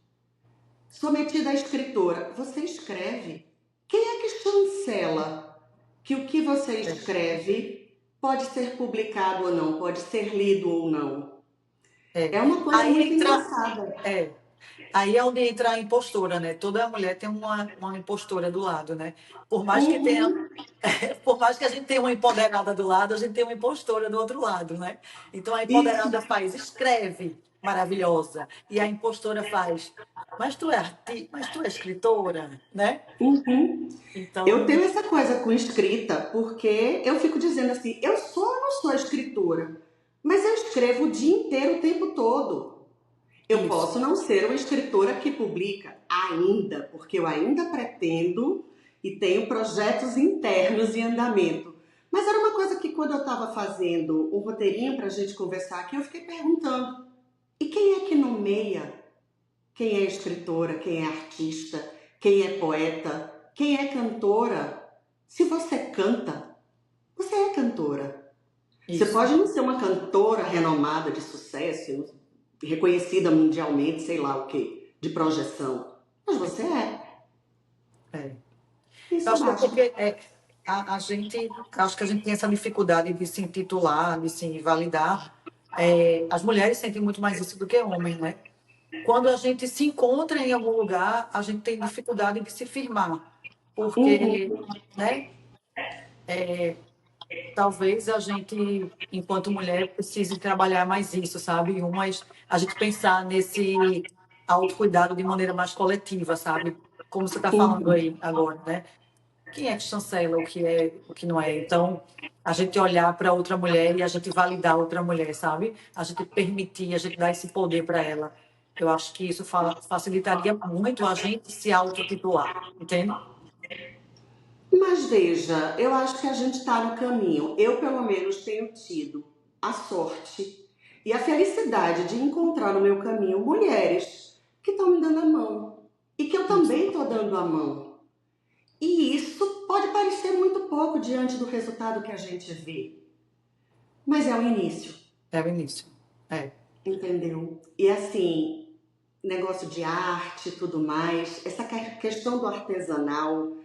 Sou metida a escritora. Você escreve. Quem é que chancela que o que você É. escreve pode ser publicado ou não, pode ser lido ou não? É. É uma coisa Aí muito entra. engraçada. É. Aí é onde entra a impostora, né? Toda mulher tem uma impostora do lado, né? Por mais que tenha, Uhum, por mais que a gente tenha uma empoderada do lado, a gente tem uma impostora do outro lado, né? Então a isso. empoderada faz, escreve, maravilhosa. E a impostora faz, mas tu é escritora, né? Uhum. Eu Então, tenho essa coisa com escrita, porque eu fico dizendo assim, eu sou ou não sou escritora, mas eu escrevo o dia inteiro, o tempo todo. Eu isso. posso não ser uma escritora que publica ainda, porque eu ainda pretendo e tenho projetos internos em andamento. Mas era uma coisa que quando eu estava fazendo um roteirinho para a gente conversar aqui, eu fiquei perguntando: e quem é que nomeia quem é escritora, quem é artista, quem é poeta, quem é cantora? Se você canta, você é cantora. Você Isso. pode não ser uma cantora renomada de sucesso, reconhecida mundialmente, sei lá o quê, de projeção, mas você é. É. Eu Isso acho que é basta. porque a gente, acho que a gente tem essa dificuldade de se intitular, de se validar. As mulheres sentem muito mais isso do que homens, né? Quando a gente se encontra em algum lugar, a gente tem dificuldade de se firmar, porque, Uhum. né, talvez a gente, enquanto mulher, precise trabalhar mais isso, sabe? A gente pensar nesse autocuidado de maneira mais coletiva, sabe? Como você está falando Uhum. aí agora, né? Quem é que chancela o que é, o que não é? Então, a gente olhar para outra mulher e a gente validar outra mulher, sabe? A gente permitir, a gente dar esse poder para ela. Eu acho que isso facilitaria muito a gente se autotitular, entende? Mas veja, eu acho que a gente está no caminho. Eu, pelo menos, tenho tido a sorte e a felicidade de encontrar no meu caminho mulheres que estão me dando a mão e que eu Isso. também estou dando a mão. E isso pode parecer muito pouco diante do resultado que a gente vê, mas é o início, É o início. É. entendeu? E assim, negócio de arte e tudo mais, essa questão do artesanal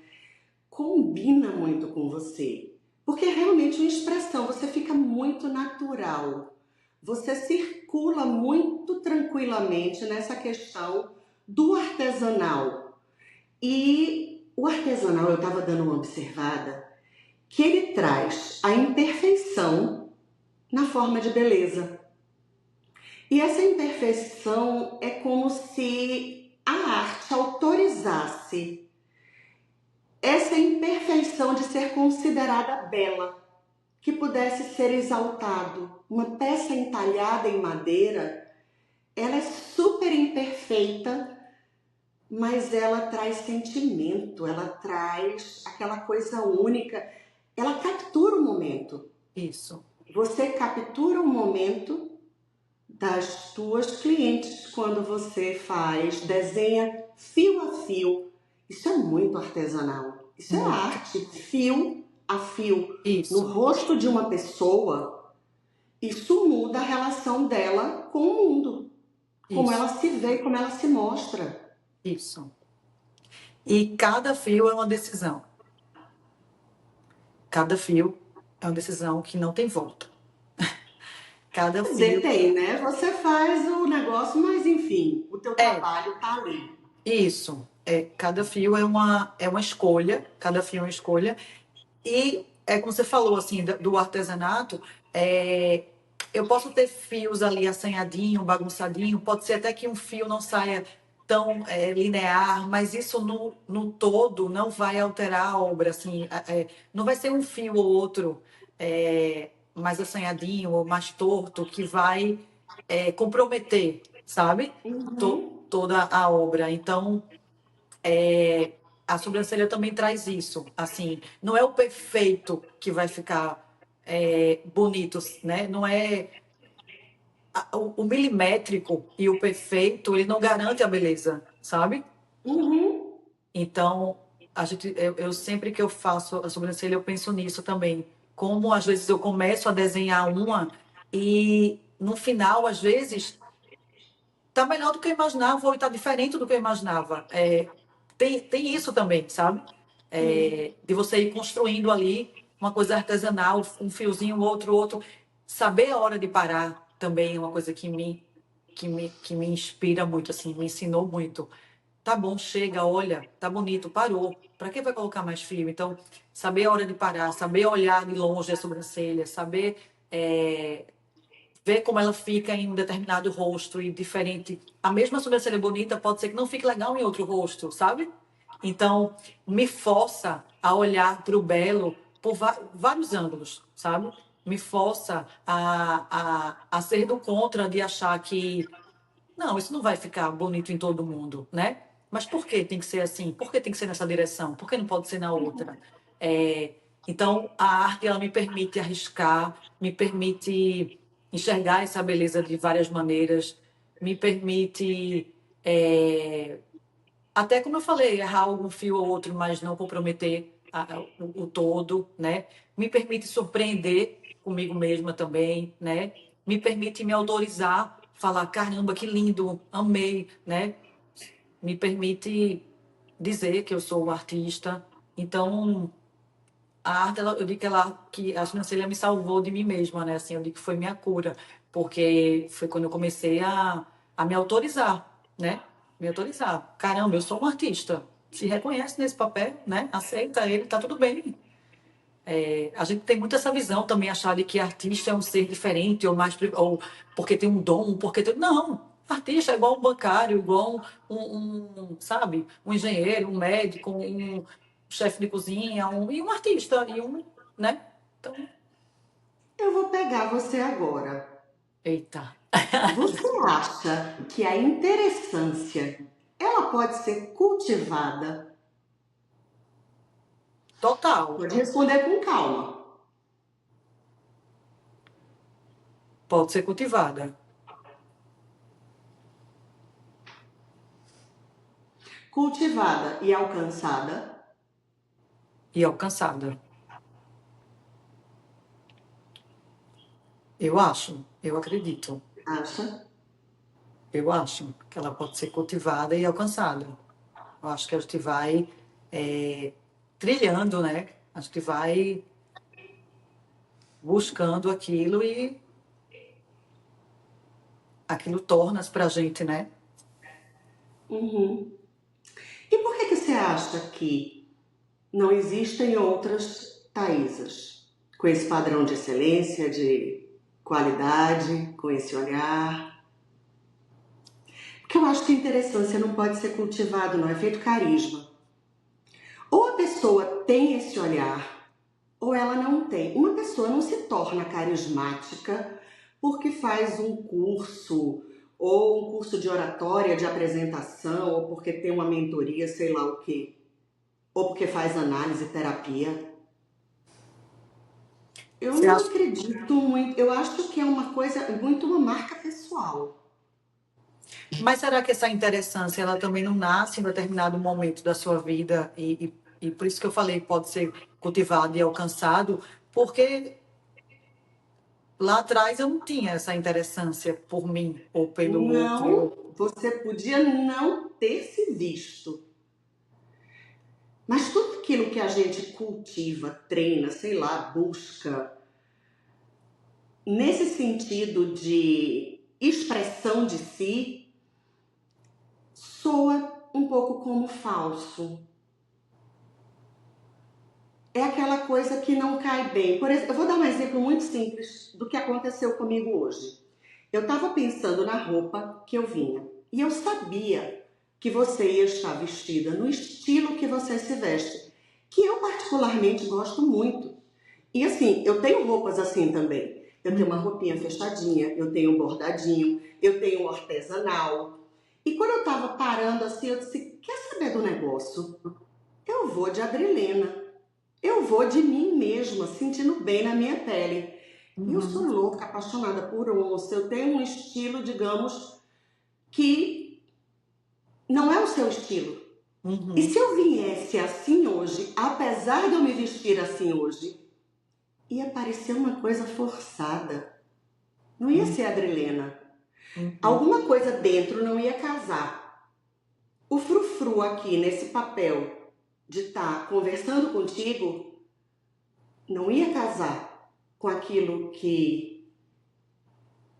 combina muito com você, porque é realmente uma expressão, você fica muito natural, você circula muito tranquilamente nessa questão do artesanal. E o artesanal, eu estava dando uma observada, que ele traz a imperfeição na forma de beleza. E essa imperfeição é como se a arte autorizasse essa imperfeição de ser considerada bela, que pudesse ser exaltado. Uma peça entalhada em madeira, ela é super imperfeita, mas ela traz sentimento, ela traz aquela coisa única, ela captura o momento. Isso. Você captura o momento das tuas clientes quando você faz, desenha fio a fio. Isso é muito artesanal. Isso é Muito. arte, fio a fio. No Isso. rosto de uma pessoa, isso muda a relação dela com o mundo. Como Isso. ela se vê, como ela se mostra. Isso. E cada fio é uma decisão. Cada fio é uma decisão que não tem volta. Cada Quer dizer, fio. tem, né? Você faz o negócio, mas enfim, o teu É, trabalho tá ali. isso. Cada fio é uma escolha, cada fio é uma escolha. E é como você falou, assim, do artesanato, é, eu posso ter fios ali assanhadinho, bagunçadinho, pode ser até que um fio não saia tão linear, mas isso no todo não vai alterar a obra, assim, não vai ser um fio ou outro mais assanhadinho ou mais torto que vai comprometer, sabe? Uhum, Toda a obra. Então, a sobrancelha também traz isso, assim, não é o perfeito que vai ficar bonito, né? Não é o milimétrico e o perfeito, ele não garante a beleza, sabe? uhum. Então, eu sempre que eu faço a sobrancelha, eu penso nisso também. Como às vezes eu começo a desenhar uma e no final, às vezes, tá melhor do que eu imaginava ou tá diferente do que eu imaginava. Tem isso também, sabe? Sim. De você ir construindo ali uma coisa artesanal, um fiozinho, outro. Saber a hora de parar também é uma coisa que me inspira muito, assim, me ensinou muito. Tá bom, chega, olha, tá bonito, parou. Para que vai colocar mais fio? Então, saber a hora de parar, saber olhar de longe a sobrancelha, saber ver como ela fica em um determinado rosto e diferente. A mesma sobrancelha bonita pode ser que não fique legal em outro rosto, sabe? Então, me força a olhar para o belo por vários ângulos, sabe? Me força a ser do contra de achar que não, isso não vai ficar bonito em todo mundo, né? Mas por que tem que ser assim? Por que tem que ser nessa direção? Por que não pode ser na outra? É, então, a arte ela me permite arriscar, me permite enxergar essa beleza de várias maneiras, me permite, até como eu falei, errar algum fio ou outro, mas não comprometer o todo, né? Me permite surpreender comigo mesma também, né? Me permite me autorizar, falar, caramba, que lindo, amei, né? Me permite dizer que eu sou um artista. Então, a arte, eu digo que a sobrancelha me salvou de mim mesma, né? Assim, eu digo que foi minha cura, porque foi quando eu comecei a me autorizar, né? Me autorizar. Caramba, eu sou um artista. Se reconhece nesse papel, né? Aceita ele, tá tudo bem. A gente tem muito essa visão também, achar de que artista é um ser diferente, ou mais, ou porque tem um dom, porque tem. Não! Artista é igual um bancário, igual sabe, um engenheiro, um médico, um chefe de cozinha, e um artista, né? Então, Eu vou pegar você agora. eita, Você acha que a interessância ela pode ser cultivada? total, Pode responder com calma. pode ser cultivada Cultivada e alcançada? e alcançada. Eu acho, eu acredito. Acha? Eu acho que ela pode ser cultivada e alcançada. Eu acho que a gente vai trilhando, né? A gente vai buscando aquilo e aquilo torna-se pra gente, né? Uhum. E por que você acha que não existem outras Taísas com esse padrão de excelência, de qualidade, com esse olhar? Porque eu acho que a interessância não pode ser cultivado, não é feito carisma. Ou a pessoa tem esse olhar, ou ela não tem. Uma pessoa não se torna carismática porque faz um curso, ou um curso de oratória, de apresentação, ou porque tem uma mentoria, sei lá o quê. Ou porque faz análise, terapia. Eu Você não acha? acredito muito. Eu acho que é uma coisa, muito uma marca pessoal. Mas será que essa interessância ela também não nasce em determinado momento da sua vida e por isso que eu falei pode ser cultivado e alcançado, porque lá atrás eu não tinha essa interessância por mim ou pelo outro. Não, você podia não ter se visto. Mas tudo aquilo que a gente cultiva, treina, sei lá, busca, nesse sentido de expressão de si, soa um pouco como falso. é aquela coisa que não cai bem. Por exemplo, eu vou dar um exemplo muito simples do que aconteceu comigo hoje. Eu estava pensando na roupa que eu vinha e eu sabia que você ia estar vestida no estilo que você se veste, que eu particularmente gosto muito. E assim, eu tenho roupas assim também. Eu tenho uma roupinha fechadinha, eu tenho um bordadinho, eu tenho um artesanal. E quando eu tava parando assim, eu disse: quer saber do negócio? Eu vou de Adrilena. Eu vou de mim mesma, sentindo bem na minha pele. E eu sou Uhum, louca, apaixonada por onça. Eu tenho um estilo, digamos, que não é o seu estilo. E uhum, se eu viesse assim hoje, apesar de eu me vestir assim hoje, ia parecer uma coisa forçada. Não ia uhum, ser Adrilena. uhum. Alguma coisa dentro não ia casar. O frufru aqui nesse papel de estar conversando contigo não ia casar com aquilo que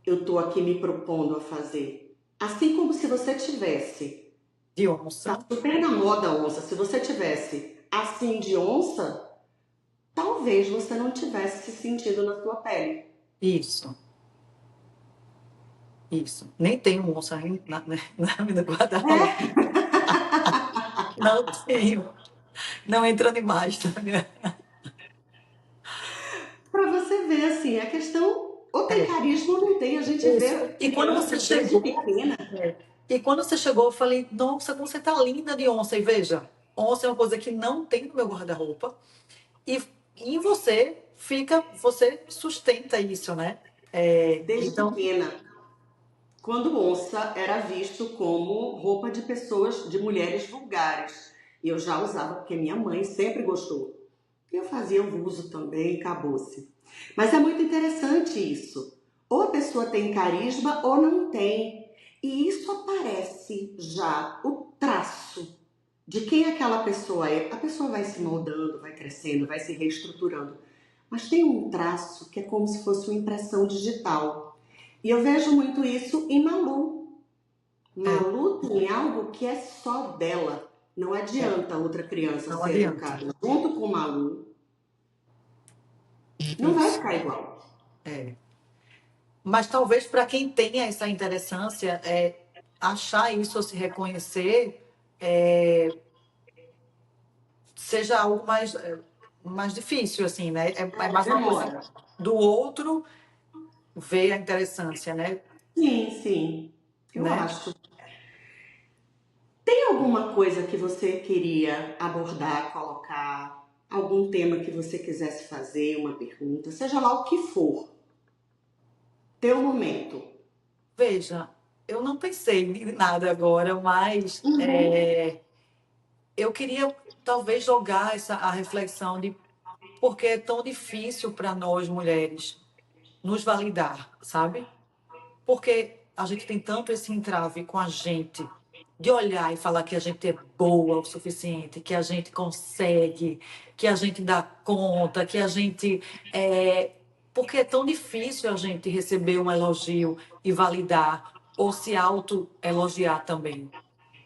eu estou aqui me propondo a fazer. Assim como se você tivesse, De tá onça. super na moda onça, se você tivesse assim de onça, talvez você não tivesse se sentindo na sua pele. Isso, isso. Nem tenho onça na minha guarda-roupa. É, Não tenho. Não entra demais, tá? para você ver assim, a questão ou tem É, carisma ou não tem. A gente isso. vê E quando você crianças desde chegou, pequena. e quando você chegou, eu falei, nossa, como você tá linda de onça. E veja, onça é uma coisa que não tem no meu guarda-roupa. E em você fica, você sustenta isso, né? Desde Então, pequena, quando onça era visto como roupa de pessoas, de mulheres vulgares. E eu já usava porque minha mãe sempre gostou. Eu fazia o uso também, acabou-se. Mas é muito interessante isso. Ou a pessoa tem carisma ou não tem. E isso aparece já, o traço de quem aquela pessoa é. A pessoa vai se moldando, vai crescendo, vai se reestruturando. Mas tem um traço que é como se fosse uma impressão digital. E eu vejo muito isso em Malu. é, Malu tem algo que é só dela. Não é, adianta outra criança não ser adianta. educada junto com Malu. Não vai Isso. ficar igual. É. Mas talvez para quem tenha essa interessância, achar isso ou se reconhecer, é, seja algo mais difícil, assim, né? É mais uma coisa Demora. do outro ver a interessância, Sim, sim. Eu né? acho. Tem alguma coisa que você queria abordar, colocar? Algum tema que você quisesse fazer, uma pergunta, seja lá o que for. Teu momento. Veja, eu não pensei em nada agora, mas Uhum. eu queria talvez jogar a reflexão de por que é tão difícil para nós mulheres nos validar, sabe? Porque a gente tem tanto esse entrave com a gente, de olhar e falar que a gente é boa o suficiente, que a gente consegue, que a gente dá conta, que a gente. Porque é tão difícil a gente receber um elogio e validar, ou se auto-elogiar também.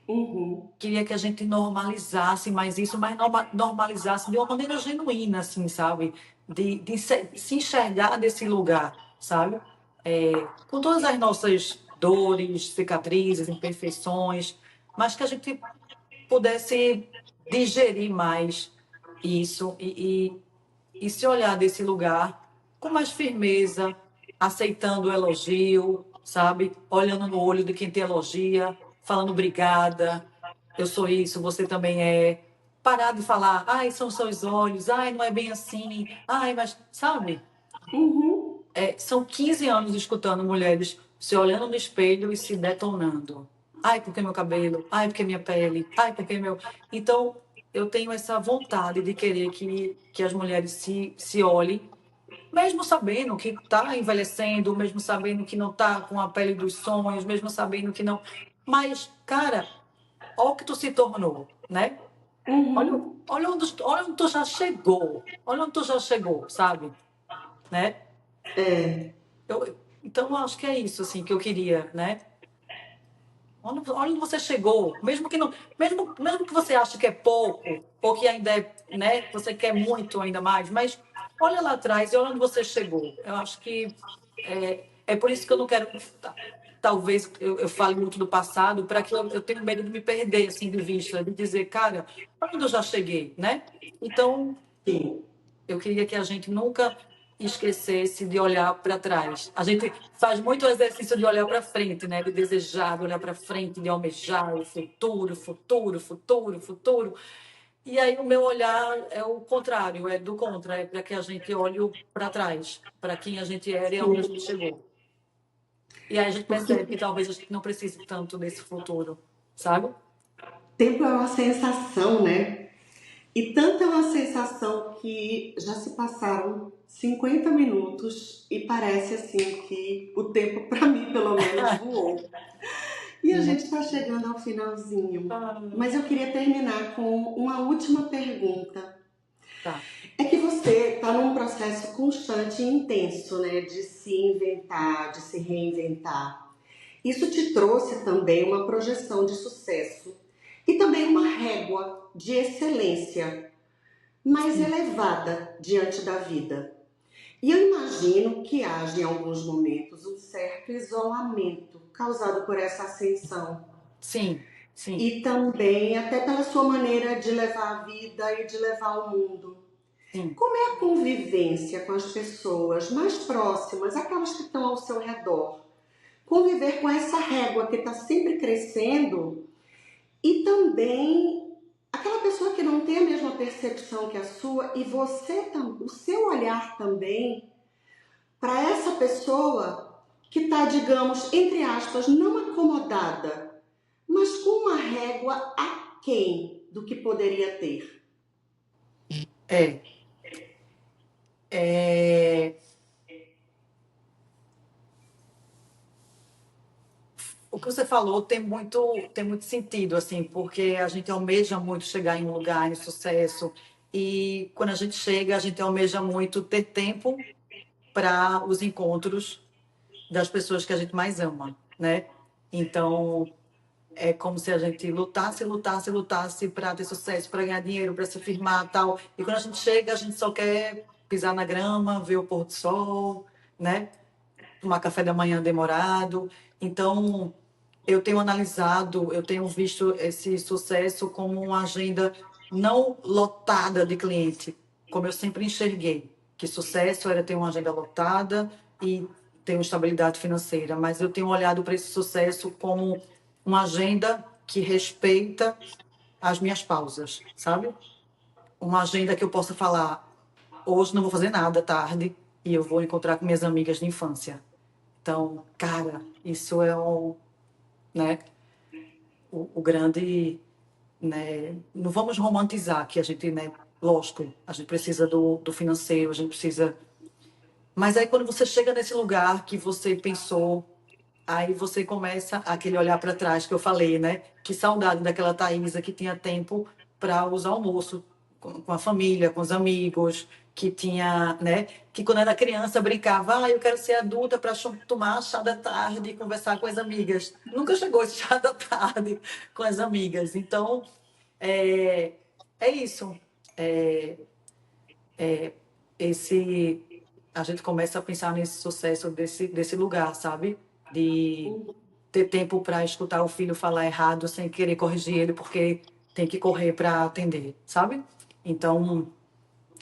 Uhum. Queria que a gente normalizasse mais isso, mas normalizasse de uma maneira genuína, assim, sabe? De se enxergar desse lugar, sabe? Com todas as nossas dores, cicatrizes, imperfeições, mas que a gente pudesse digerir mais isso e se olhar desse lugar com mais firmeza, aceitando o elogio, sabe? Olhando no olho de quem te elogia, falando obrigada, eu sou isso, você também é. Parar de falar, ai, são seus olhos, ai, não é bem assim, ai, mas, sabe? Uhum. São 15 anos escutando mulheres se olhando no espelho e se detonando. Ai, porque meu cabelo, ai, porque minha pele, ai, porque meu. Então, eu tenho essa vontade de querer que as mulheres se olhem, mesmo sabendo que está envelhecendo, mesmo sabendo que não está com a pele dos sonhos, mesmo sabendo que não. Mas, cara, olha o que tu se tornou, né? Olha, Uhum. olha onde tu já chegou, olha onde tu já chegou, sabe? Né? É. Então, eu acho que é isso assim que eu queria, né? Olha onde você chegou, mesmo que não, mesmo que você ache que é pouco, ou que ainda é, né, você quer muito ainda mais, mas olha lá atrás e olha onde você chegou. Eu acho que é por isso que eu não quero, talvez eu fale muito do passado, para que eu tenho medo de me perder assim de vista, de dizer, cara, olha onde eu já cheguei, né? Então, Sim. eu queria que a gente nunca esquecesse de olhar para trás. A gente faz muito o exercício de olhar para frente, né? De desejar, de olhar para frente, de almejar o futuro, futuro, futuro, futuro. E aí o meu olhar é o contrário, é do contra, é para que a gente olhe para trás, para quem a gente era e aonde a gente chegou. E aí a gente Porque percebe que talvez a gente não precise tanto desse futuro, sabe? tempo é uma sensação, né? E tanto é uma sensação que já se passaram 50 minutos e parece assim que o tempo, para mim, pelo menos, voou. E a gente está chegando ao finalzinho. Ah, Mas eu queria terminar com uma última pergunta. tá. É que você está num processo constante e intenso, né? De se inventar, de se reinventar. Isso te trouxe também uma projeção de sucesso e também uma régua de excelência mais Sim. elevada diante da vida. E eu imagino que haja em alguns momentos um certo isolamento causado por essa ascensão Sim, sim, e também até pela sua maneira de levar a vida e de levar o mundo. sim. Como é a convivência com as pessoas mais próximas, aquelas que estão ao seu redor? Conviver com essa régua que está sempre crescendo e também aquela pessoa que não tem a mesma percepção que a sua e você, o seu olhar também para essa pessoa que está, digamos, entre aspas, não acomodada, mas com uma régua aquém do que poderia ter. É. É, o que você falou tem muito sentido, assim, porque a gente almeja muito chegar em um lugar, em sucesso, e quando a gente chega, a gente almeja muito ter tempo para os encontros das pessoas que a gente mais ama, né? Então, é como se a gente lutasse, lutasse, lutasse para ter sucesso, para ganhar dinheiro, para se firmar, tal. E quando a gente chega, a gente só quer pisar na grama, ver o pôr do sol, né? Tomar café da manhã demorado. Então, eu tenho analisado, eu tenho visto esse sucesso como uma agenda não lotada de cliente, como eu sempre enxerguei, que sucesso era ter uma agenda lotada e ter uma estabilidade financeira, mas eu tenho olhado para esse sucesso como uma agenda que respeita as minhas pausas, sabe? Uma agenda que eu possa falar, hoje não vou fazer nada à tarde e eu vou encontrar com minhas amigas de infância. Então, cara, isso é né, o grande, né, não vamos romantizar que a gente, né, lógico, a gente precisa do financeiro, a gente precisa, mas aí quando você chega nesse lugar que você pensou, aí você começa aquele olhar para trás que eu falei, né, que saudade daquela Thaisa que tinha tempo para os almoços com a família, com os amigos, que tinha, né, que quando era criança brincava, eu quero ser adulta para tomar chá da tarde e conversar com as amigas. Nunca chegou esse chá da tarde com as amigas. Então, é, é isso. É, esse a gente começa a pensar nesse sucesso desse lugar, sabe? De ter tempo para escutar o filho falar errado sem querer corrigir ele porque tem que correr para atender, sabe? Então,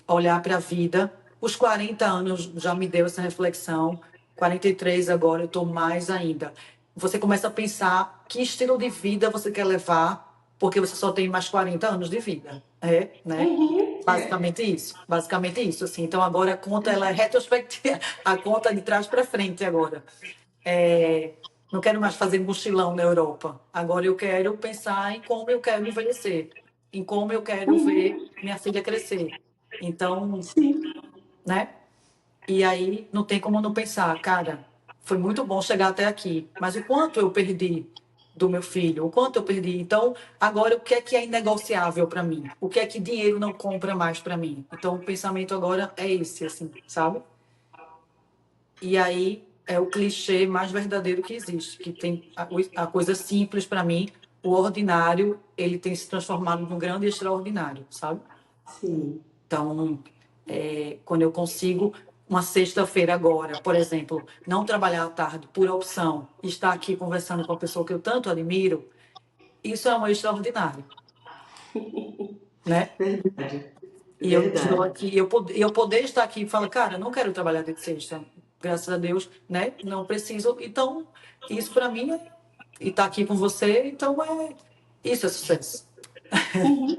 olhar para a vida. Os 40 anos já me deu essa reflexão. 43 agora, eu estou mais ainda. Você começa a pensar que estilo de vida você quer levar, porque você só tem mais 40 anos de vida. É, né? Uhum, é. Basicamente isso. Basicamente isso, assim. Então, agora a conta ela é retrospectiva. A conta de trás para frente agora. É, não quero mais fazer mochilão na Europa. Agora eu quero pensar em como eu quero envelhecer, em como eu quero ver Uhum, minha filha crescer. Então, sim. né? E aí não tem como não pensar, cara, foi muito bom chegar até aqui, mas o quanto eu perdi do meu filho, o quanto eu perdi. Então, agora o que é inegociável para mim? O que é que dinheiro não compra mais para mim? Então, o pensamento agora é esse, assim, sabe? E aí é o clichê mais verdadeiro que existe, que tem a coisa simples para mim, o ordinário, ele tem se transformado no grande e extraordinário, sabe? Sim. Então, quando eu consigo, uma sexta-feira agora, por exemplo, não trabalhar à tarde por opção, estar aqui conversando com a pessoa que eu tanto admiro, isso é um extraordinário, né? Verdade. E eu estou Verdade. aqui, eu poder estar aqui e falar, cara, não quero trabalhar de sexta, graças a Deus, né? Não preciso. Então, isso para mim, e estar aqui com você, então isso é sucesso. Uhum.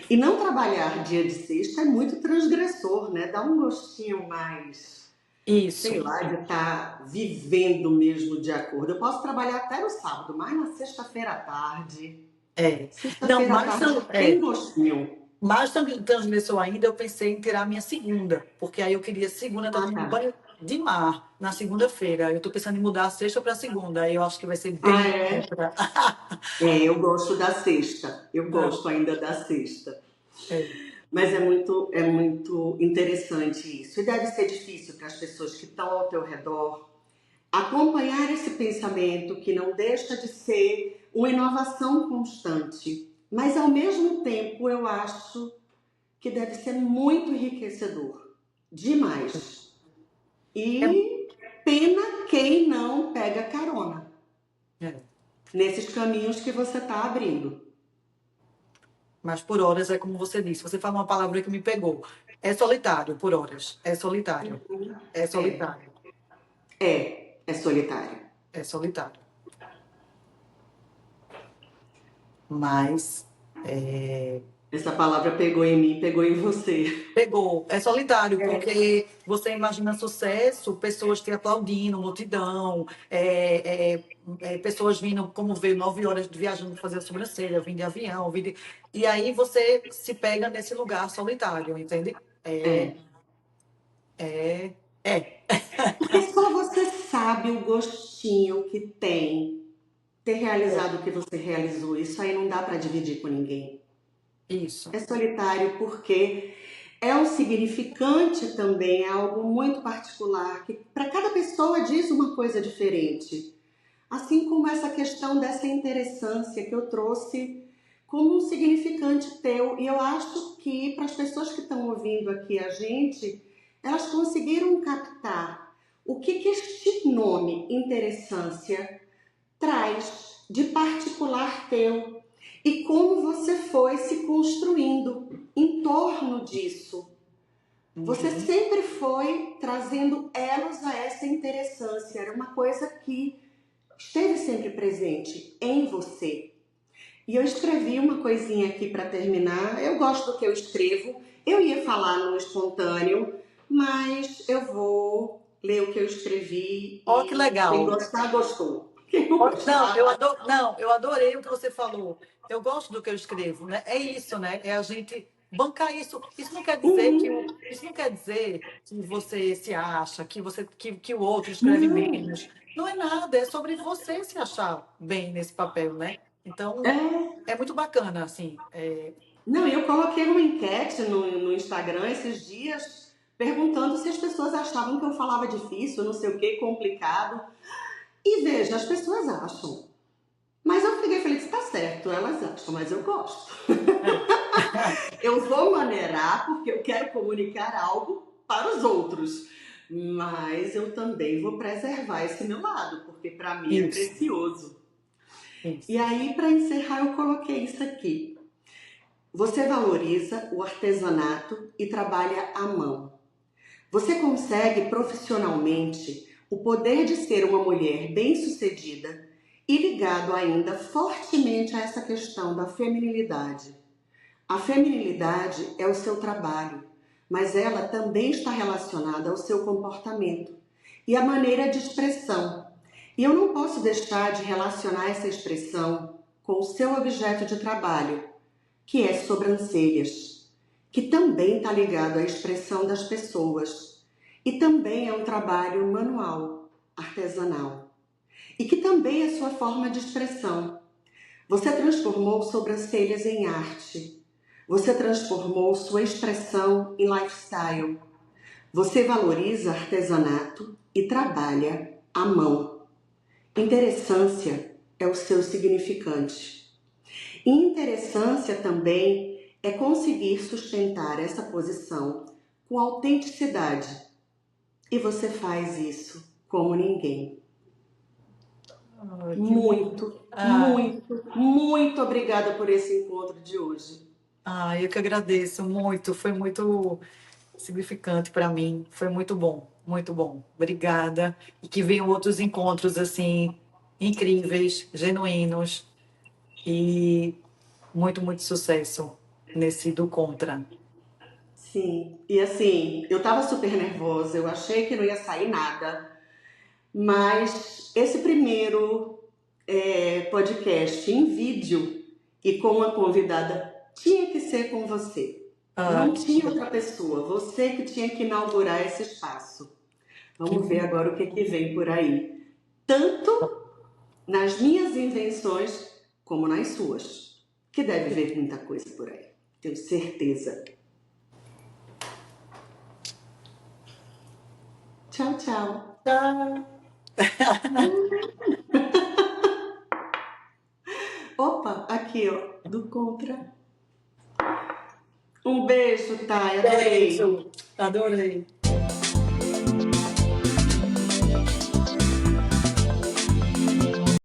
E não trabalhar dia de sexta é muito transgressor, né? Dá um gostinho mais, sei Isso, lá, de estar vivendo mesmo de acordo. Eu posso trabalhar até no sábado, mas na sexta-feira à tarde. é. Não, Sexta-feira à tarde tem gostinho. mais transgressor ainda, eu pensei em tirar a minha segunda, porque aí eu queria segunda Ah, tomando tá. banho de mar na segunda-feira. Eu estou pensando em mudar a sexta para segunda, aí eu acho que vai ser Ah, bem é? contra. É, eu gosto da sexta. Eu Não, gosto ainda da sexta. é, Mas é muito interessante isso. E deve ser difícil para as pessoas que estão ao teu redor acompanhar esse pensamento que não deixa de ser uma inovação constante. Mas ao mesmo tempo eu acho que deve ser muito enriquecedor. Demais. é, E pena quem não pega carona é. nesses caminhos que você está abrindo. Mas por horas é como você disse. Você fala uma palavra que me pegou. É solitário por horas. É solitário. É É, solitário. é solitário. É solitário. Mas Essa palavra pegou em mim, pegou em você. pegou. É solitário, É, porque você imagina sucesso, pessoas te aplaudindo, multidão, pessoas vindo, como veio 9 horas viajando fazer a sobrancelha, vindo de avião, e aí você se pega nesse lugar solitário, entende? É, é. é, é. Porque só você sabe o gostinho que tem ter realizado o que você realizou. Isso aí não dá para dividir com ninguém. Isso. É solitário porque é um significante também, é algo muito particular, que para cada pessoa diz uma coisa diferente. Assim como essa questão dessa interessância que eu trouxe como um significante teu. E eu acho que para as pessoas que estão ouvindo aqui a gente, elas conseguiram captar o que este nome interessância traz de particular teu e como você foi se construindo em torno disso. Você Uhum. sempre foi trazendo elos a essa interessância, era uma coisa que esteve sempre presente em você. E eu escrevi uma coisinha aqui para terminar. Eu gosto do que eu escrevo. Eu ia falar no espontâneo, mas eu vou ler o que eu escrevi Ó, que e quem legal. gostar, gostou. Quem não Não, gostar, eu adorei o que você falou. Eu gosto do que eu escrevo, né? É isso, né? É a gente bancar isso. Isso não quer dizer que você se acha, que o outro escreve não. menos. Não é nada, é sobre você se achar bem nesse papel, né? Então, É, é muito bacana, assim. não, eu coloquei uma enquete no Instagram esses dias perguntando se as pessoas achavam que eu falava difícil, não sei o que, complicado. E veja, as pessoas acham. Mas eu peguei e falei, está certo, elas acham, mas eu gosto. É. Eu vou maneirar porque eu quero comunicar algo para os outros. Mas eu também vou preservar esse meu lado, porque para mim é Isso, precioso. E isso. aí, para encerrar, eu coloquei isso aqui. Você valoriza o artesanato e trabalha à mão. Você consegue profissionalmente o poder de ser uma mulher bem-sucedida e ligado ainda fortemente a essa questão da feminilidade. A feminilidade é o seu trabalho, mas ela também está relacionada ao seu comportamento e à maneira de expressão. E eu não posso deixar de relacionar essa expressão com o seu objeto de trabalho, que é sobrancelhas, que também está ligado à expressão das pessoas e também é um trabalho manual, artesanal, e que também é sua forma de expressão. Você transformou sobrancelhas em arte. Você transformou sua expressão em lifestyle. Você valoriza artesanato e trabalha a mão. Interessância é o seu significante. E interessância também é conseguir sustentar essa posição com autenticidade. E você faz isso como ninguém. Ai, que lindo. Muito, Ai, muito, muito obrigada por esse encontro de hoje. ai, eu que agradeço muito. Foi muito significante para mim. Foi muito bom, muito bom. Obrigada. E que venham outros encontros assim incríveis, genuínos e muito, muito sucesso nesse do Contra. Sim, e assim, eu tava super nervosa, eu achei que não ia sair nada, mas esse primeiro podcast em vídeo e com uma convidada tinha que ser com você. Ah, Não tinha outra pessoa, você que tinha que inaugurar esse espaço. que Vamos ver agora o que, que vem por aí. Tanto nas minhas invenções como nas suas. Que deve ver muita coisa por aí. Tenho certeza. Tchau, tchau. lindo. Opa, aqui, ó, do Contra. Um beijo, Thay, adorei. Beijo. Adorei.